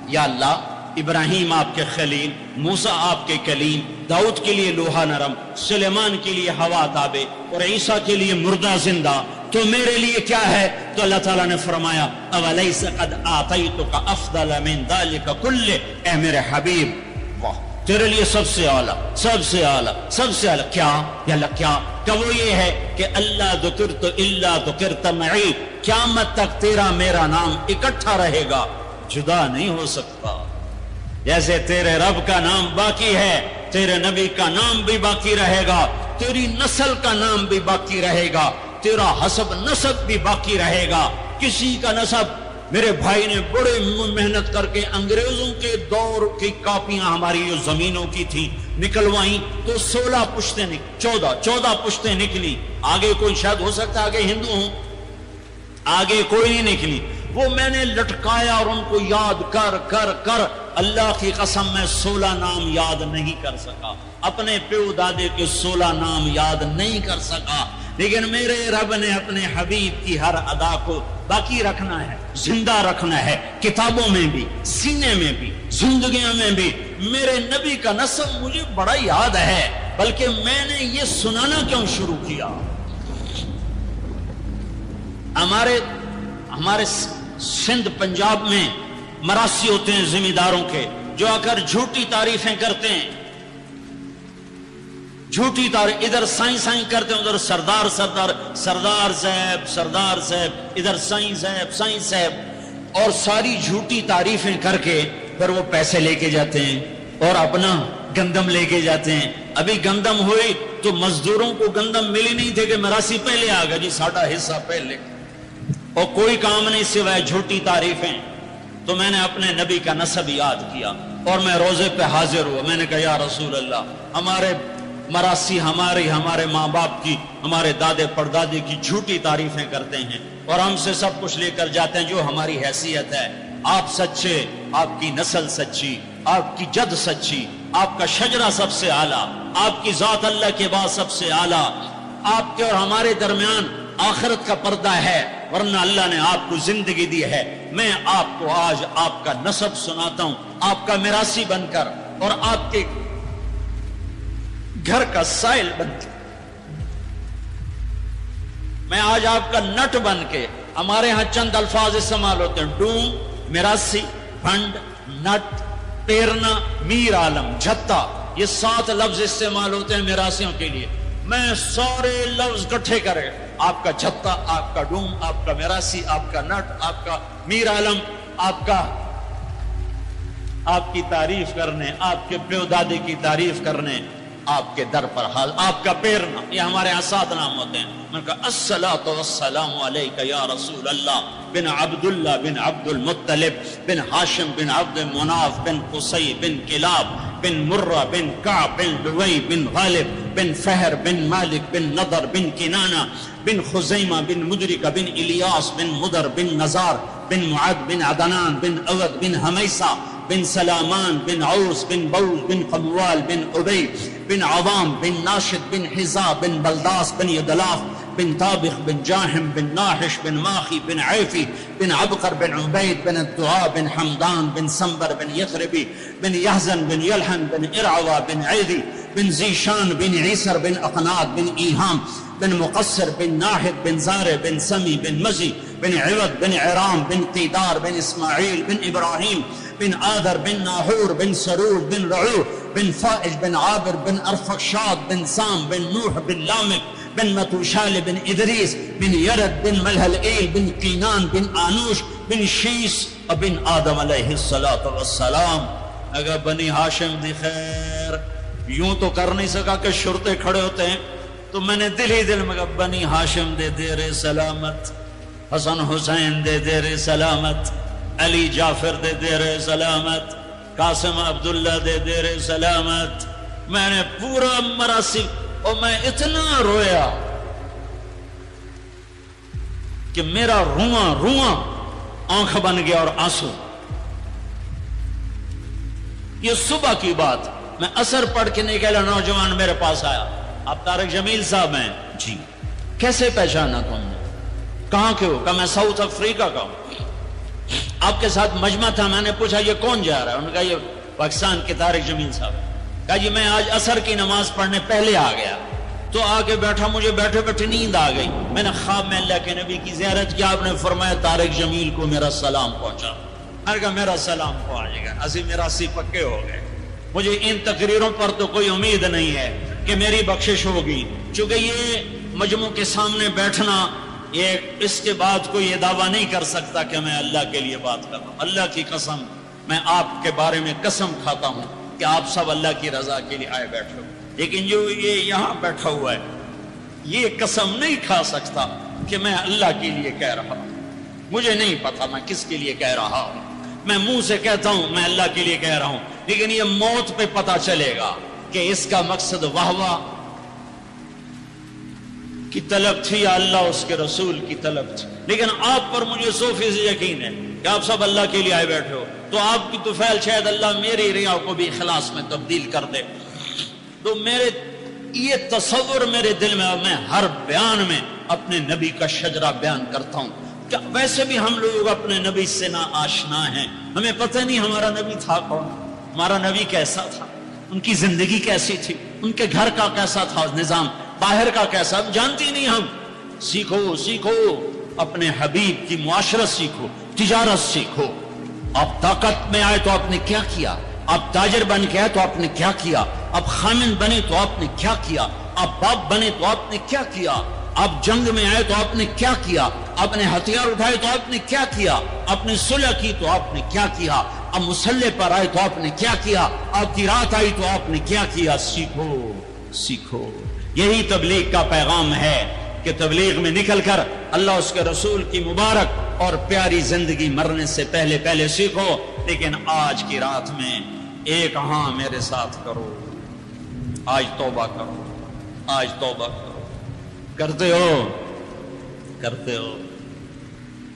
یا اللہ، ابراہیم آپ کے خلیل، موسیٰ آپ کے کلیم، داؤد کے لیے لوہا نرم، سلیمان کے لیے ہوا تابع اور عیسیٰ کے لیے مردہ زندہ، تو میرے لیے کیا ہے؟ تو اللہ تعالیٰ نے فرمایا اولیس قد آتیتک افضل من ذلک کلہ، اے میرے حبیب واہ تیرے لیے سب سے اعلیٰ، سب سے اعلیٰ، سب سے اعلیٰ کیا؟ یا اللہ کیا؟ کہ وہ یہ ہے کہ اللہ ذکرت الا ذکرت معی، قیامت تک تیرا میرا نام اکٹھا رہے گا، جدا نہیں ہو سکتا۔ جیسے تیرے رب کا نام باقی ہے، تیرے نبی کا نام بھی باقی رہے گا، تیری نسل کا نام بھی باقی رہے گا، تیرا حسب نسب بھی باقی رہے گا۔ کسی کا نسب، میرے بھائی نے بڑے محنت کر کے انگریزوں کے دور کی کاپیاں ہماری جو زمینوں کی تھی نکلوائیں تو 16 پشتیں 14 پشتیں نکلی، آگے کوئی شاید ہو سکتا ہے آگے ہندو ہوں، آگے کوئی نہیں نکلی، وہ میں نے لٹکایا اور ان کو یاد کر کر کر اللہ کی قسم میں 16 نام یاد نہیں کر سکا، اپنے پیو دادے کے 16 نام یاد نہیں کر سکا، لیکن میرے رب نے اپنے حبیب کی ہر ادا کو باقی رکھنا ہے، زندہ رکھنا ہے، کتابوں میں بھی، سینے میں بھی، زندگیوں میں بھی۔ میرے نبی کا نسب مجھے بڑا یاد ہے، بلکہ میں نے یہ سنانا کیوں شروع کیا؟ ہمارے سندھ پنجاب میں مراسی ہوتے ہیں زمینداروں کے، جو آ کر جھوٹی تعریفیں کرتے ہیں، جھوٹی تعریف، ادھر سائیں سائیں کرتے ہیں، ادھر سردار صاحب، ادھر سائیں صاحب، اور ساری جھوٹی تعریفیں کر کے پھر وہ پیسے لے کے جاتے ہیں اور اپنا گندم لے کے جاتے ہیں۔ ابھی گندم ہوئی تو مزدوروں کو گندم ملی نہیں تھے کہ مراسی پہلے آ گیا جی، ساڈا حصہ پہلے، اور کوئی کام نہیں سوائے جھوٹی تعریفیں۔ تو میں نے اپنے نبی کا نسب یاد کیا اور میں روزے پہ حاضر ہوا، میں نے کہا یا رسول اللہ، ہمارے مراسی ہمارے ماں باپ کی، ہمارے دادے پردادے کی جھوٹی تعریفیں کرتے ہیں اور ہم سے سب کچھ لے کر جاتے ہیں جو ہماری حیثیت ہے، آپ سچے، آپ کی نسل سچی، آپ کی جد سچی، آپ کا شجرہ سب سے اعلیٰ، آپ کی ذات اللہ کے بعد سب سے اعلیٰ، آپ کے اور ہمارے درمیان آخرت کا پردہ ہے، ورنہ اللہ نے آپ کو زندگی دی ہے۔ میں آپ کو آج آپ کا نسب سناتا ہوں، آپ کا میراثی بن کر اور آپ کے گھر کا سائل بن کے، میں آج آپ کا نٹ بن کے، ہمارے ہاں چند الفاظ استعمال ہوتے ہیں، ڈوم، میراثی، بھنڈ، نٹ، پیرنا، میر عالم، جھتا، یہ 7 لفظ استعمال ہوتے ہیں میراثیوں کے لیے۔ میں سارے لفظ اکٹھے کرے، آپ کا جھتا، آپ کا ڈوم، آپ کا میراثی، آپ کا نٹ، آپ کا میر عالم، آپ کی تعریف کرنے، آپ کے پیو دادے کی تعریف کرنے، آپ کے در پر حال، آپ کا پیرنا، یہ ہمارے یہاں 7 نام ہوتے ہیں۔ میں نے کہا الصلاۃ والسلام علیک یا رسول اللہ بن عبداللہ بن عبد المطلب بن ہاشم بن عبد مناف بن قصی بن کلاب بن مرہ بن کعب بن لوی بن غالب بن فہر بن مالک بن نضر بن کنانہ بن خزیمہ بن مدرکہ بن الیاس بن مدر بن نزار بن معد بن عدنان بن اود بن حمیسہ بن سلامان بن عوس بن بوز بن قموال بن عبی بن عوام بن ناشد بن حزا بن بلداس بن یدلاف بن طابخ بن جاہم بن ناحش بن ماخی بن عیفی بن عبقر بن عبید بن الدعاء بن حمدان بن سنبر بن یثربی بن یحزن بن یلحن بن ارعوہ بن عیدی بن زیشان بن عیسر بن اقناد بن ایہام بن مقصر بن ناحد بن زارع بن سمی بن مزی بن عوض بن عرام بن قیدار بن اسماعیل بن ابراہیم بن آذر بن ناحور بن سرور بن رعو بن فائج بن عابر بن ارفقشاد بن سام بن نوح بن لامک بن متوشال بن ادریس بن یرد بن ملہلئیل بن قینان بن آنوش بن شیس بن آدم علیہ السلام۔ اگر بنی ہاشم دی خیر، یوں تو کر نہیں سکا کہ شرطے کھڑے ہوتے ہیں، تو میں نے دل ہی دل میں کہا بنی ہاشم دے دیر سلامت، حسن حسین دے دیر سلامت، علی جعفر دے دیر سلامت، قاسم عبداللہ دے دیر سلامت، میں نے پورا مراسم، اور میں اتنا رویا کہ میرا رواں آنکھ بن گیا اور آنسو۔ یہ صبح کی بات، میں عصر پڑھ کے نکلا، نوجوان میرے پاس آیا، آپ طارق جمیل صاحب ہیں؟ جی۔ کیسے پہچانا تم نے؟ کہاں کے ہو؟ کہا میں ساؤتھ افریقہ کا ہوں، آپ کے ساتھ مجمع تھا۔ میں نے پوچھا یہ کون جا رہا ہے؟ انہوں نے کہا یہ پاکستان کے طارق جمیل صاحب۔ کہا جی میں آج عصر کی نماز پڑھنے پہلے آ گیا، تو آ کے بیٹھا، مجھے بیٹھے بیٹھے نیند آ گئی، میں نے خواب میں اللہ کے نبی کی زیارت کیا، آپ نے فرمایا طارق جمیل کو میرا سلام پہنچا۔ میں نے کہا میرا سلام پہنچے گا، اسی میرا سی پکے ہو گئے۔ مجھے ان تقریروں پر تو کوئی امید نہیں ہے کہ میری بخشش ہوگی، چونکہ یہ مجموع کے سامنے بیٹھنا، یہ اس کے بعد کوئی یہ دعویٰ نہیں کر سکتا کہ میں اللہ کے لیے بات کر رہا ہوں۔ اللہ کی قسم، میں آپ کے بارے میں قسم کھاتا ہوں کہ آپ سب اللہ کی رضا کے لیے آئے بیٹھے ہو، لیکن جو یہ یہاں بیٹھا ہوا ہے یہ قسم نہیں کھا سکتا کہ میں اللہ کے لیے کہہ رہا ہوں۔ مجھے نہیں پتا میں کس کے لیے کہہ رہا ہوں، میں منہ سے کہتا ہوں میں اللہ کے لیے کہہ رہا ہوں، لیکن یہ موت پہ پتا چلے گا کہ اس کا مقصد واہ واہ کی طلب تھی یا اللہ اس کے رسول کی طلب تھی۔ لیکن آپ پر مجھے 100% یقین ہے کہ آپ سب اللہ کے لیے آئے بیٹھے ہو، تو آپ کی طفیل شاید اللہ میری ریا کو بھی اخلاص میں تبدیل کر دے۔ تو میرے یہ تصور میرے دل میں، میں ہر بیان میں اپنے نبی کا شجرہ بیان کرتا ہوں۔ کیا ویسے بھی ہم لوگ اپنے نبی سے نا آشنا ہیں، ہمیں پتہ نہیں ہمارا نبی تھا کون، ہمارا نبی کیسا تھا، ان کی زندگی کیسی تھی، ان کے گھر کا کیسا تھا نظام، باہر کا کیسا، جانتی نہیں ہم۔ سیکھو سیکھو، اپنے حبیب کی معاشرت سیکھو، تجارت سیکھو۔ آپ طاقت میں آئے تو آپ نے کیا کیا، آپ تاجر بن کے آئے تو آپ نے کیا کیا، آپ خامن بنے تو آپ نے کیا کیا، آپ باپ بنے تو آپ نے کیا کیا، آپ جنگ میں آئے تو آپ نے کیا کیا، آپ نے ہتھیار اٹھائے تو آپ نے کیا کیا، آپ نے صلح کی تو آپ نے کیا کیا، آپ مسلح پر آئے تو آپ نے کیا کیا، آپ کی رات آئی تو آپ نے کیا کیا۔ سیکھو سیکھو، یہی تبلیغ کا پیغام ہے کہ تبلیغ میں نکل کر اللہ اس کے رسول کی مبارک اور پیاری زندگی مرنے سے پہلے پہلے سیکھو۔ لیکن آج کی رات میں ایک ہاں میرے ساتھ کرو، آج توبہ کرو، آج توبہ کرو۔ کرتے ہو کرتے ہو،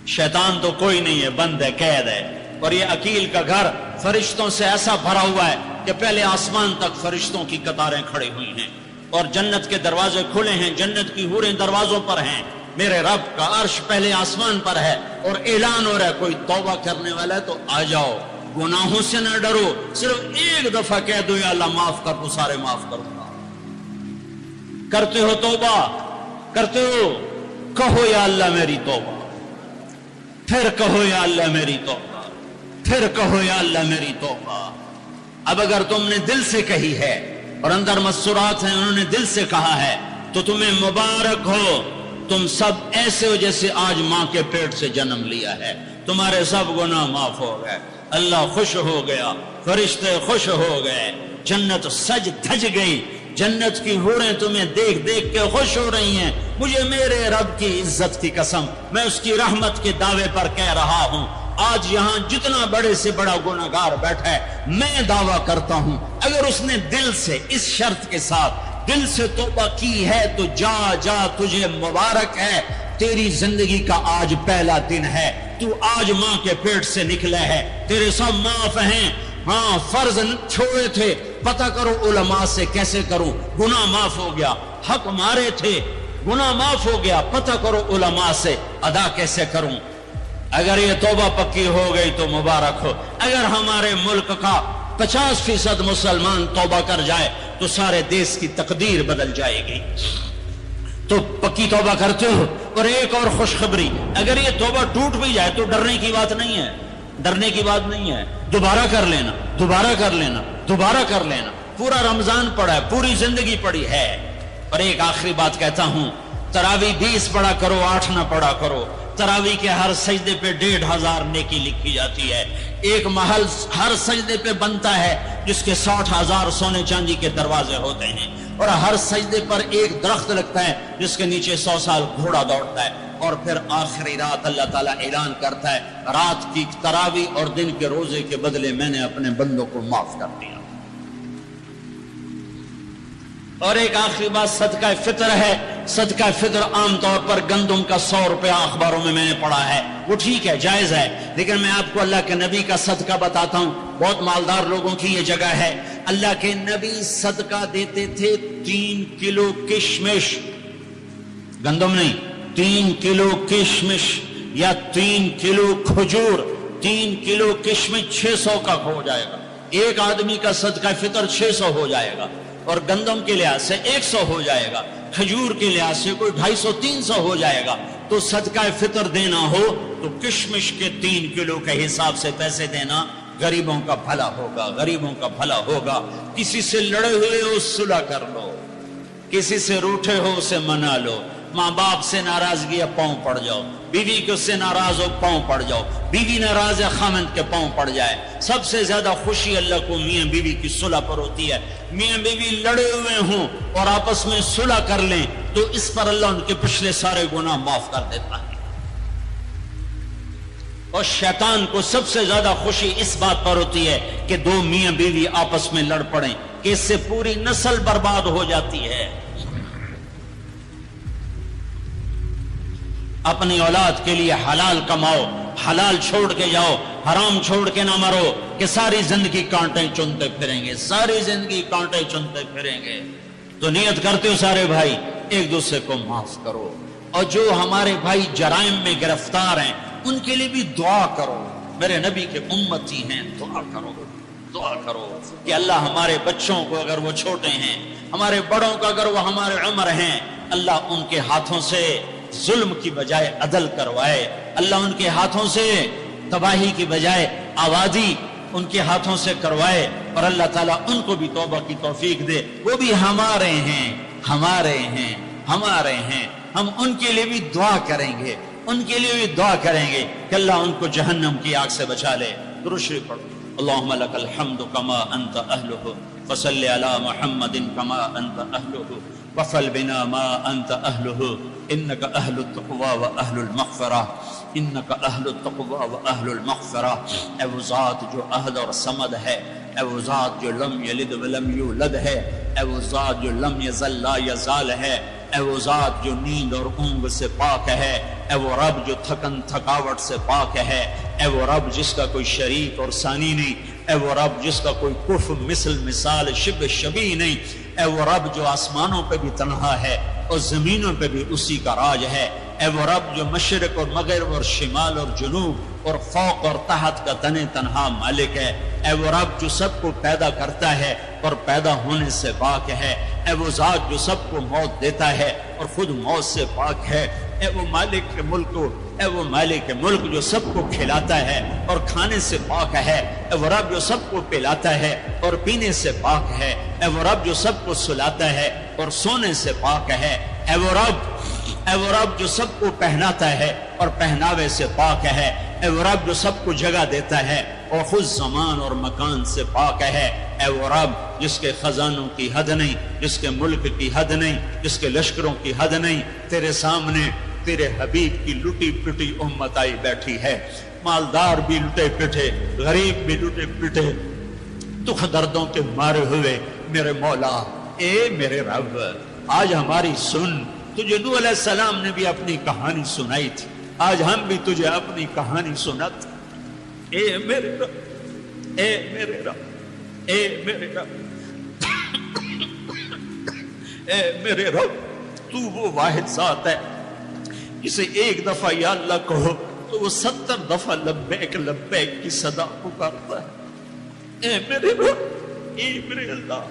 شیطان تو کوئی نہیں ہے، بند ہے، قید ہے، اور یہ عقیل کا گھر فرشتوں سے ایسا بھرا ہوا ہے کہ پہلے آسمان تک فرشتوں کی قطاریں کھڑی ہوئی ہیں، اور جنت کے دروازے کھلے ہیں، جنت کی حوریں دروازوں پر ہیں، میرے رب کا عرش پہلے آسمان پر ہے، اور اعلان ہو رہا ہے کوئی توبہ کرنے والا ہے تو آ جاؤ، گناہوں سے نہ ڈرو، صرف ایک دفعہ کہہ دو یا اللہ معاف کر دو، سارے معاف کروں گا۔ کرتے ہو توبہ؟ کرتے ہو؟ کہو یا اللہ میری توبہ، پھر کہو یا اللہ میری توبہ، پھر کہو یا اللہ میری توبہ۔ اب اگر تم نے دل سے کہی ہے اور اندر مسرات ہیں، انہوں نے دل سے کہا ہے، تو تمہیں مبارک ہو، تم سب ایسے ہو جیسے آج ماں کے پیٹ سے جنم لیا ہے، تمہارے سب گناہ معاف ہو گئے، اللہ خوش ہو گیا، فرشتے خوش ہو گئے، جنت سج دھج گئی، جنت کی حوریں تمہیں دیکھ دیکھ کے خوش ہو رہی ہیں۔ مجھے میرے رب کی عزت کی قسم، میں اس کی رحمت کے دعوے پر کہہ رہا ہوں، آج یہاں جتنا بڑے سے بڑا گناہگار بیٹھا ہے، میں دعویٰ کرتا ہوں اگر اس نے دل سے اس شرط کے ساتھ دل سے توبہ کی ہے تو جا جا، تجھے مبارک ہے، تیری زندگی کا آج پہلا دن ہے، تو آج ماں کے پیٹ سے نکلا ہے، تیرے سب معاف ہیں۔ ہاں فرض چھوڑے تھے، پتہ کرو علماء سے کیسے کروں، گناہ معاف ہو گیا، حق مارے تھے، گناہ معاف ہو گیا، پتہ کرو علماء سے ادا کیسے کروں۔ اگر یہ توبہ پکی ہو گئی تو مبارک ہو۔ اگر ہمارے ملک کا 50% مسلمان توبہ کر جائے تو سارے دیش کی تقدیر بدل جائے گی۔ تو پکی توبہ کرتے ہو؟ اور ایک اور خوشخبری، اگر یہ توبہ ٹوٹ بھی جائے تو ڈرنے کی بات نہیں ہے، ڈرنے کی بات نہیں ہے، دوبارہ کر لینا، دوبارہ کر لینا، دوبارہ کر لینا۔ پورا رمضان پڑا ہے، پوری زندگی پڑی ہے۔ اور ایک آخری بات کہتا ہوں، تراویح 20 پڑھا کرو، 8 نہ پڑھا کرو۔ تراویح کے ہر سجدے پہ 1500 نیکی لکھی جاتی ہے۔ ایک محل ہر سجدے پہ بنتا ہے جس کے 60,000 سونے چاندی کے دروازے ہوتے ہیں، اور ہر سجدے پر ایک درخت لگتا ہے جس کے نیچے 100 سال گھوڑا دوڑتا ہے۔ اور پھر آخری رات اللہ تعالیٰ اعلان کرتا ہے رات کی تراویح اور دن کے روزے کے بدلے میں نے اپنے بندوں کو معاف کر دیا۔ اور ایک آخری بات صدقہ فطر ہے۔ صدقہ فطر عام طور پر گندم کا 100 روپیہ اخباروں میں نے پڑھا ہے، وہ ٹھیک ہے، جائز ہے، لیکن میں آپ کو اللہ کے نبی کا صدقہ بتاتا ہوں۔ بہت مالدار لوگوں کی یہ جگہ ہے، اللہ کے نبی صدقہ دیتے تھے 3 کلو کشمش، گندم نہیں، 3 کلو کشمش یا 3 کلو کھجور۔ 3 کلو کشمش 600 کا ہو جائے گا، ایک آدمی کا صدقہ فطر 600 ہو جائے گا، اور گندم کے لحاظ سے 100 ہو جائے گا، کھجور کے لحاظ سے کوئی 250-300 ہو جائے گا۔ تو صدقہ فطر دینا ہو تو کشمش کے 3 کلو کے حساب سے پیسے دینا، غریبوں کا بھلا ہوگا، غریبوں کا بھلا ہوگا۔ کسی سے لڑے ہوئے ہو صلح کر لو، کسی سے روٹھے ہو اسے منا لو، ماں باپ سے ناراضگی ہے پاؤں پڑ جاؤ، بیوی کے اس سے ناراض ہو پاؤں پڑ جاؤ، بیوی ناراض ہے خامند کے پاؤں پڑ جائے۔ سب سے زیادہ خوشی اللہ کو میاں بیوی کی صلح پر ہوتی ہے۔ میاں بیوی لڑے ہوئے ہوں اور آپس میں صلح کر لیں تو اس پر اللہ ان کے پچھلے سارے گناہ معاف کر دیتا ہے۔ اور شیطان کو سب سے زیادہ خوشی اس بات پر ہوتی ہے کہ 2 میاں بیوی آپس میں لڑ پڑیں، کہ اس سے پوری نسل برباد ہو جاتی ہے۔ اپنی اولاد کے لیے حلال کماؤ، حلال چھوڑ کے جاؤ، حرام چھوڑ کے نہ مرو کہ ساری زندگی کانٹے چنتے پھریں گے، ساری زندگی کانٹے چنتے پھریں گے۔ تو نیت کرتے ہو سارے بھائی ایک دوسرے کو معاف کرو، اور جو ہمارے بھائی جرائم میں گرفتار ہیں ان کے لیے بھی دعا کرو۔ میرے نبی کے امتی ہیں، دعا کرو، دعا کرو کہ اللہ ہمارے بچوں کو اگر وہ چھوٹے ہیں، ہمارے بڑوں کو اگر وہ ہمارے عمر ہیں، اللہ ان کے ہاتھوں سے ظلم کی بجائے عدل کروائے، اللہ ان کے ہاتھوں سے تباہی کی بجائے آبادی ان کے ہاتھوں سے کروائے، اور اللہ تعالیٰ ان کو بھی توبہ کی توفیق دے۔ وہ بھی ہمارے ہیں، ہمارے ہیں، ہمارے ہیں، ہم ان کے لیے بھی دعا کریں گے، ان کے لیے بھی دعا کریں گے کہ اللہ ان کو جہنم کی آگ سے بچا لے۔ درود شریف پڑھو۔ اللہم لک الحمد کما انت اہلہ فصل علی محمد کما انت اہلہ وفل بنا ما انت اہلہ انک اہل التقوی و اہل المغفرہ، انک اہل التقوی و اہل المغفرہ۔ اے وہ ذات جو احد اور صمد ہے، اے وہ ذات جو لم یلد ولم یولد ہے، اے وہ ذات جو لم یزل لا یزال ہے، اے وہ ذات جو نیند اور اونگ سے پاک ہے، اے وہ رب جو تھکن تھکاوٹ سے پاک ہے، اے وہ رب جس کا کوئی شریک اور ثانی نہیں، اے وہ رب جس کا کوئی کف مثل مثال شبہ شبیہ نہیں، اے وہ رب جو آسمانوں پہ بھی تنہا ہے اور زمینوں پہ بھی اسی کا راج ہے، اے وہ رب جو مشرق اور مغرب اور شمال اور جنوب اور فوق اور تحت کا تن تنہا مالک ہے، اے وہ رب جو سب کو پیدا کرتا ہے اور پیدا ہونے سے پاک ہے، اے وہ ذات جو سب کو موت دیتا ہے اور خود موت سے پاک ہے، اے وہ مالک کے ملک، اے وہ مالک کے ملک جو سب کو کھلاتا ہے اور کھانے سے پاک ہے، اے وہ رب جو سب کو پلاتا ہے اور پینے سے پاک ہے، اے وہ رب جو سب کو سلاتا ہے اور سونے سے پاک ہے، اے وہ رب جو سب کو پہناتا ہے اور پہناوے سے پاک ہے، اے وہ رب جو سب کو جگہ دیتا ہے اور خود زمان اور مکان سے پاک ہے، اے وہ رب جس کے خزانوں کی حد نہیں، جس کے ملک کی حد نہیں، جس کے لشکروں کی حد نہیں۔ تیرے سامنے تیرے حبیب کی لٹی پٹی امت آئی بیٹھی ہے، مالدار بھی لٹے پٹے، غریب بھی لٹے پٹے، دکھ دردوں کے مارے ہوئے۔ میرے مولا، اے میرے رب، آج ہماری سن، تجھے نوح علیہ السلام نے بھی اپنی کہانی سنائی تھی، آج ہم بھی تجھے اپنی کہانی سناتے۔ اے میرے رب، اے میرے رب، اے میرے رب، اے میرے رب، تو وہ واحد ذات ہے جسے ایک دفعہ یا اللہ کہو تو وہ 70 دفعہ لبیک لبیک کی صدا پکارتا ہے۔ اے میرے رب، اے میرے اللہ،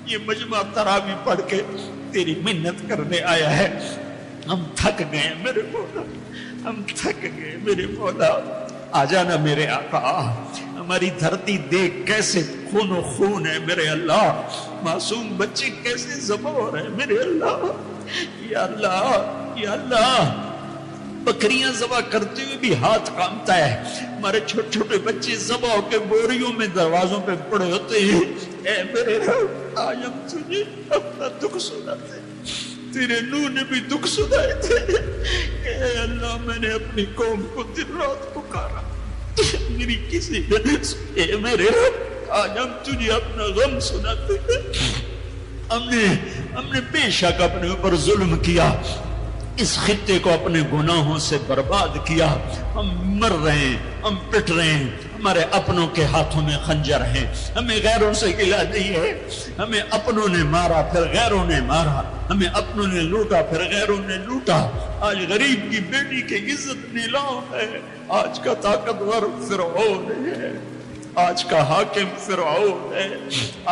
یہ مجمع تراویح پڑھ کے تیری منت کرنے آیا ہے، ہم تھک گئے میرے مولا، ہم تھک گئے میرے مولا، آ جانا میرے آقا۔ ہماری دھرتی دیکھ کیسے خون و خون ہے میرے اللہ، معصوم بچے کیسے ذبح ہو رہے ہیں میرے اللہ، یا اللہ، یا اللہ۔ بکریاں ذبح کرتے ہوئے بھی ہاتھ کامتا ہے، ہمارے چھوٹے چھوٹے بچے ذبح ہو کے بوریوں میں دروازوں پہ پڑے ہوتے ہیں۔ اے میرے رب، آج ہم تجھے اپنا دکھ سناتے ہیں، تیرے نوح نے بھی دکھ سنائے تھے کہ اے اللہ میں نے اپنی قوم کو دن رات پکارا، میری کسی نے اے میرے رب آج ہم تجھے اپنا غم سناتے ہیں، ہم نے بے شک اپنے اوپر ظلم کیا، اس خطے کو اپنے گناہوں سے برباد کیا، ہم مر رہے ہیں، ہم پٹ رہے ہیں، ہمارے اپنوں کے ہاتھوں میں خنجر ہیں، ہمیں غیروں سے گلہ نہیں ہے، ہمیں اپنوں نے مارا پھر غیروں نے مارا، ہمیں اپنوں نے لوٹا پھر غیروں نے لوٹا، آج غریب کی بیٹی کی عزت نیلام ہے، آج کا طاقتور فرعون ہے، آج کا حاکم فرعون ہے،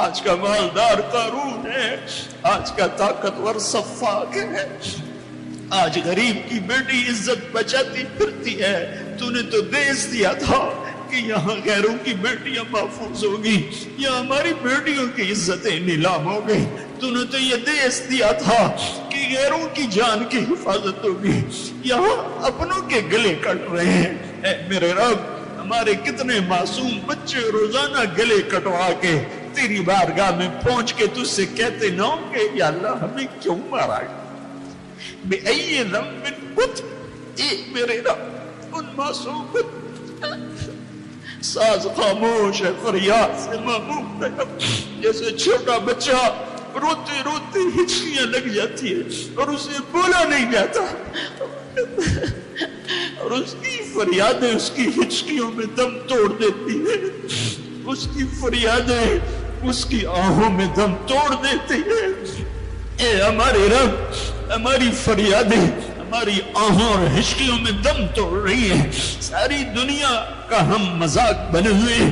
آج کا مالدار قارون ہے، آج کا طاقتور صفاق ہے، آج غریب کی بیٹی عزت بچاتی پھرتی ہے۔ تو نے تو دیس دیا تھا کہ یہاں غیروں کی بیٹیاں محفوظ ہوگی، یہاں ہماری بیٹیوں کی عزتیں نیلام ہو گئی، تو نے تو یہ دیس دیا تھا کہ غیروں کی جان کی حفاظت ہوگی، یہاں اپنوں کے گلے کٹ رہے ہیں۔ اے میرے رب، ہمارے کتنے معصوم بچے روزانہ گلے کٹوا کے تیری بارگاہ میں پہنچ کے تجھ سے کہتے نہ ہوں کہ یا اللہ ہمیں کیوں مارا گیا، بے ای ذنب قتل، اے میرے رب ان معصوم ساز خاموش ہے، فریاد سے معمول ہے، جیسے چھوٹا بچہ روتے روتے ہچکیاں لگ جاتی ہے اور اسے بولا نہیں جاتا اور اس کی فریادیں اس کی ہچکیوں میں دم توڑ دیتی ہیں، اس کی فریادیں اس کی آہوں میں دم توڑ دیتی ہیں۔ اے ہمارے رب، ہماری فریادیں ہماری آہوں اور ہچکیوں میں دم توڑ رہی ہے، ساری دنیا کا ہم مذاق بنے ہوئے ہیں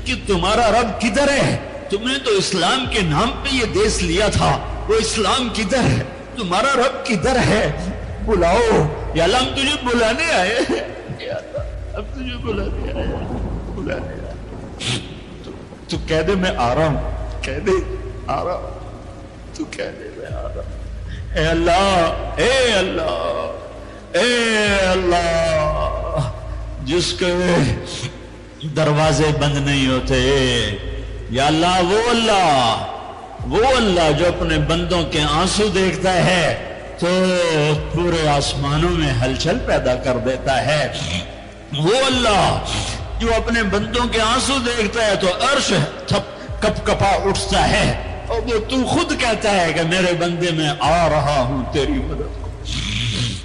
کہ تمہارا رب کدھر ہے؟ تم نے تو اسلام کے نام پہ یہ دیس لیا تھا، وہ اسلام کدھر ہے؟ تمہارا رب کدھر ہے؟ بلاؤ یا اللہ، ہم تجھے بلانے آئے ہیں، یا اللہ ہم تجھے بلانے آئے ہیں، بلانے آئے ہیں۔ تو کہہ دے میں آ رہا ہوں، کہہ دے آ رہا ہوں، تو کہہ دے میں آ رہا ہوں۔ اے اللہ، اے اللہ، اے اللہ، جس کے دروازے بند نہیں ہوتے، یا اللہ وہ اللہ جو اپنے بندوں کے آنسو دیکھتا ہے تو پورے آسمانوں میں ہلچل پیدا کر دیتا ہے، وہ اللہ جو اپنے بندوں کے آنسو دیکھتا ہے تو عرش کپ کپا اٹھتا ہے، اور وہ تو خود کہتا ہے کہ میرے بندے میں آ رہا ہوں تیری مدد کو،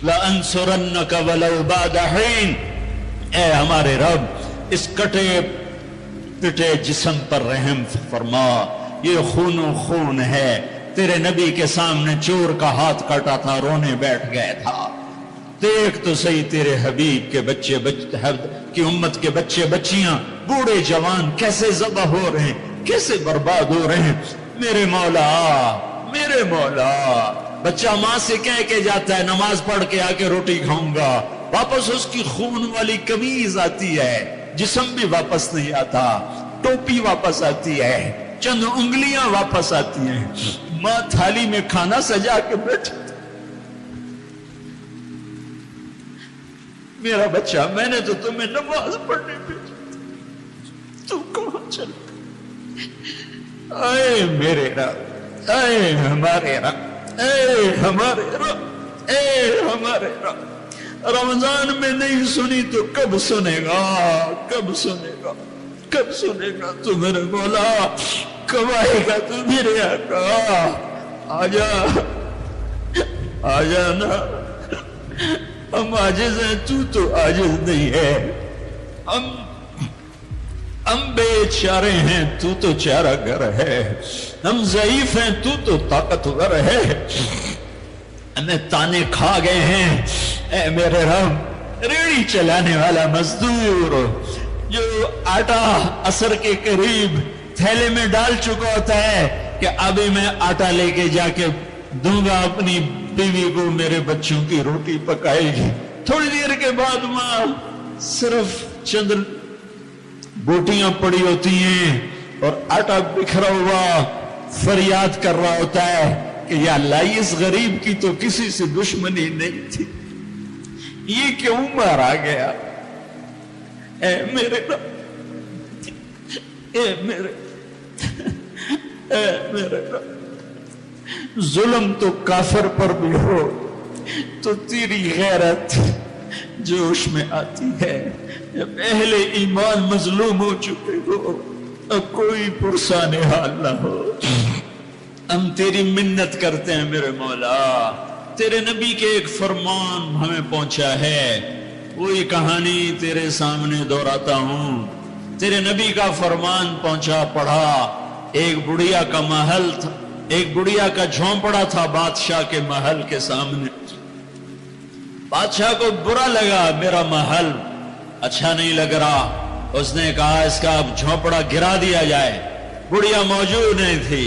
لَأَنْصُرَنَّكَ وَلَوْ بَعْدَ حِينٍ۔ اے ہمارے رب، اس کٹے پٹے جسم پر رحم فرما، یہ خون و خون ہے، تیرے نبی کے سامنے چور کا ہاتھ کاٹا تھا، رونے بیٹھ گئے تھا، دیکھ تو صحیح تیرے حبیب کے بچے کی امت کے بچے بچیاں بوڑھے جوان کیسے ذبح ہو رہے ہیں، کیسے برباد ہو رہے ہیں۔ میرے مولا، بچہ ماں سے کہہ کے جاتا ہے نماز پڑھ کے آ کے روٹی کھاؤں گا، واپس اس کی خون والی قمیض آتی ہے، جسم بھی واپس نہیں آتا، ٹوپی واپس آتی ہے، چند انگلیاں واپس آتی ہیں، ماں تھالی میں کھانا سجا کے بیٹھی، میرا بچہ میں نے تو تمہیں نماز پڑھنے بھیجا، تم کہاں چل گئے؟ اے میرے رب، اے ہمارے رب، اے ہمارے رب، اے ہمارے رب، رمضان میں نہیں سنی تو کب سنے گا، کب سنے گا، کب سنے گا تو میرے مولا، کب آئے گا تو میرے آقا، آجا آجا نا، ہم عاجز ہیں، تو عاجز نہیں ہے، ہم بے چارے ہیں، تو چارہ گر ہے، ہم ضعیف ہیں، تو طاقتور ہے، ہمیں تانے کھا گئے ہیں۔ اے میرے رب، ریڑھی چلانے والا مزدور جو آٹا عصر کے قریب تھیلے میں ڈال چکا ہوتا ہے کہ ابھی میں آٹا لے کے جا کے دوں گا اپنی بیوی کو، میرے بچوں کی روٹی پکائے گی، تھوڑی دیر کے بعد ماں صرف چند بوٹیاں پڑی ہوتی ہیں اور آٹا بکھرا ہوا فریاد کر رہا ہوتا ہے کہ یا اللہ اس غریب کی تو کسی سے دشمنی نہیں تھی، یہ کیوں مارا گیا؟ اے میرے رب، اے میرے رب، ظلم تو کافر پر بھی ہو تو تیری غیرت جوش میں آتی ہے. جب اہل ایمان مظلوم ہو چکے ہو اب کوئی پرسان حال نہ ہو. ہم تیری منت کرتے ہیں میرے مولا. تیرے نبی کے ایک فرمان ہمیں پہنچا ہے, وہی کہانی تیرے سامنے دہراتا ہوں. تیرے نبی کا فرمان پہنچا پڑھا. ایک بڑھیا کا محل تھا, ایک بڑھیا کا جھونپڑا تھا بادشاہ کے محل کے سامنے. بادشاہ کو برا لگا, میرا محل اچھا نہیں لگ رہا. اس نے کہا اس کا اب جھونپڑا گرا دیا جائے. بڑھیا موجود نہیں تھی.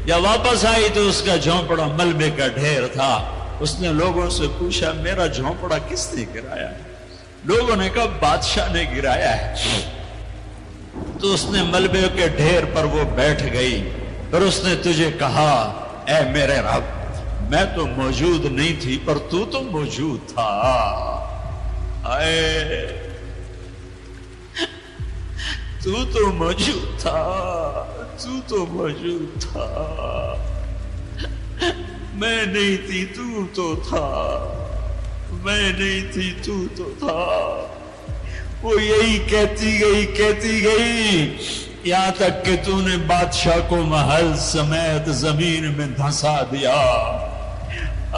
جب واپس آئی تو اس کا جھونپڑا ملبے کا ڈھیر تھا. اس نے لوگوں سے پوچھا میرا جھونپڑا کس نے گرایا؟ لوگوں نے کہا بادشاہ نے گرایا ہے. تو اس نے ملبے کے ڈھیر پر وہ بیٹھ گئی. پھر اس نے تجھے کہا اے میرے رب, میں تو موجود نہیں تھی پر تو موجود تھا. تو موجود تھا, تو موجود تھا. میں نہیں تھی تو تھا, میں نہیں تھی تو تھا. وہ یہی کہتی گئی یہاں تک کہ تو نے بادشاہ کو محل سمیت زمین میں دھنسا دیا.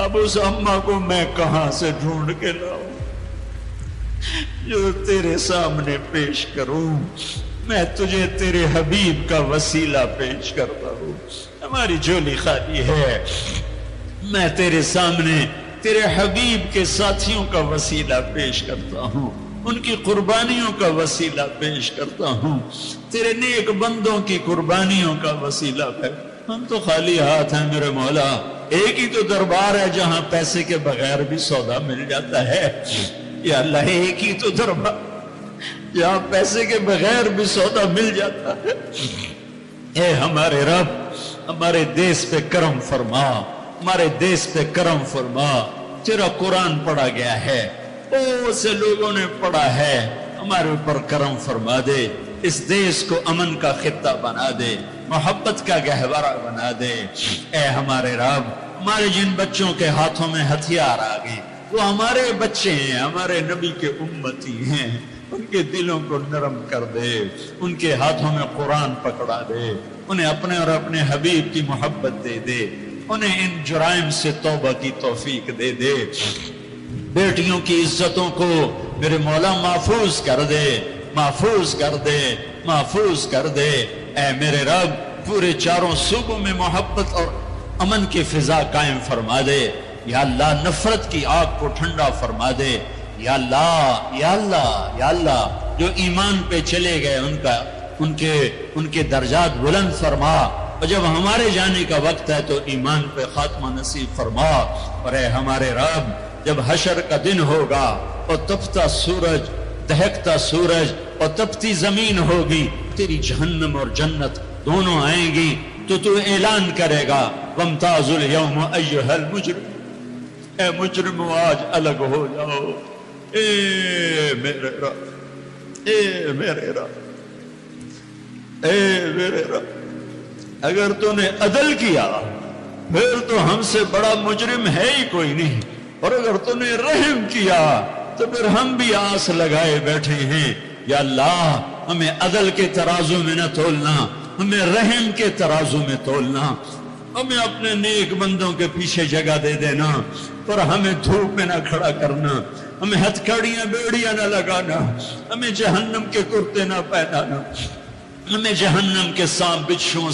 اب اس اماں کو میں کہاں سے ڈھونڈ کے لاؤں جو تیرے سامنے پیش کروں؟ میں تجھے تیرے حبیب کا وسیلہ پیش کرتا ہوں. ہماری جھولی خالی ہے. میں تیرے سامنے تیرے حبیب کے ساتھیوں کا وسیلہ پیش کرتا ہوں, ان کی قربانیوں کا وسیلہ پیش کرتا ہوں, تیرے نیک بندوں کی قربانیوں کا وسیلہ ہے. ہم تو خالی ہاتھ ہیں میرے مولا. ایک ہی تو دربار ہے جہاں پیسے کے بغیر بھی سودا مل جاتا ہے. یا اللہ, ایک ہی تو دربار جہاں پیسے کے بغیر بھی سودا مل جاتا ہے. اے ہمارے رب, ہمارے دیس پہ کرم فرما, ہمارے دیس پہ کرم فرما. تیرا قرآن پڑھا گیا ہے, بہت سے لوگوں نے پڑھا ہے, ہمارے اوپر کرم فرما دے. اس دیس کو امن کا خطہ بنا دے, محبت کا گہوارہ بنا دے. اے ہمارے رب, ہمارے جن بچوں کے ہاتھوں میں ہتھیار آ گئے وہ ہمارے بچے ہیں, ہمارے نبی کے امتی ہیں, ان کے دلوں کو نرم کر دے, ان کے ہاتھوں میں قرآن پکڑا دے, انہیں اپنے اور اپنے حبیب کی محبت دے دے, انہیں ان جرائم سے توبہ کی توفیق دے دے. بیٹیوں کی عزتوں کو میرے مولا محفوظ کر دے, محفوظ کر دے, محفوظ کر دے. اے میرے رب, پورے چاروں صوبوں میں محبت اور امن کی فضا قائم فرما دے. یا اللہ, نفرت کی آگ کو ٹھنڈا فرما دے. یا اللہ, یا اللہ, یا اللہ, جو ایمان پہ چلے گئے ان کے درجات بلند فرما, اور جب ہمارے جانے کا وقت ہے تو ایمان پہ خاتمہ نصیب فرما. اور اے ہمارے رب, جب حشر کا دن ہوگا اور تپتا سورج, دہکتا سورج اور تپتی زمین ہوگی, تیری جہنم اور جنت دونوں آئیں گی, تو اعلان کرے گا وامتازوا اليوم ایھا المجرم, اے مجرم آج الگ ہو جاؤ. اے میرے رب, اے میرے رب, اے میرے رب, اگر تو نے عدل کیا پھر تو ہم سے بڑا مجرم ہے ہی کوئی نہیں, اور اگر تو نے رحم کیا تو پھر ہم بھی آس لگائے بیٹھے ہیں. یا اللہ, ہمیں عدل کے ترازو میں نہ تولنا, ہمیں رحم کے ترازو میں تولنا, ہمیں اپنے نیک بندوں کے پیچھے جگہ دے دینا, پر ہمیں دھوپ میں نہ کھڑا کرنا, ہمیں ہتھکڑیاں بیڑیاں نہ لگانا, ہمیں جہنم کے کرتے نہ پہنانا, ہمیں جہنم کے سانپ بچھوؤں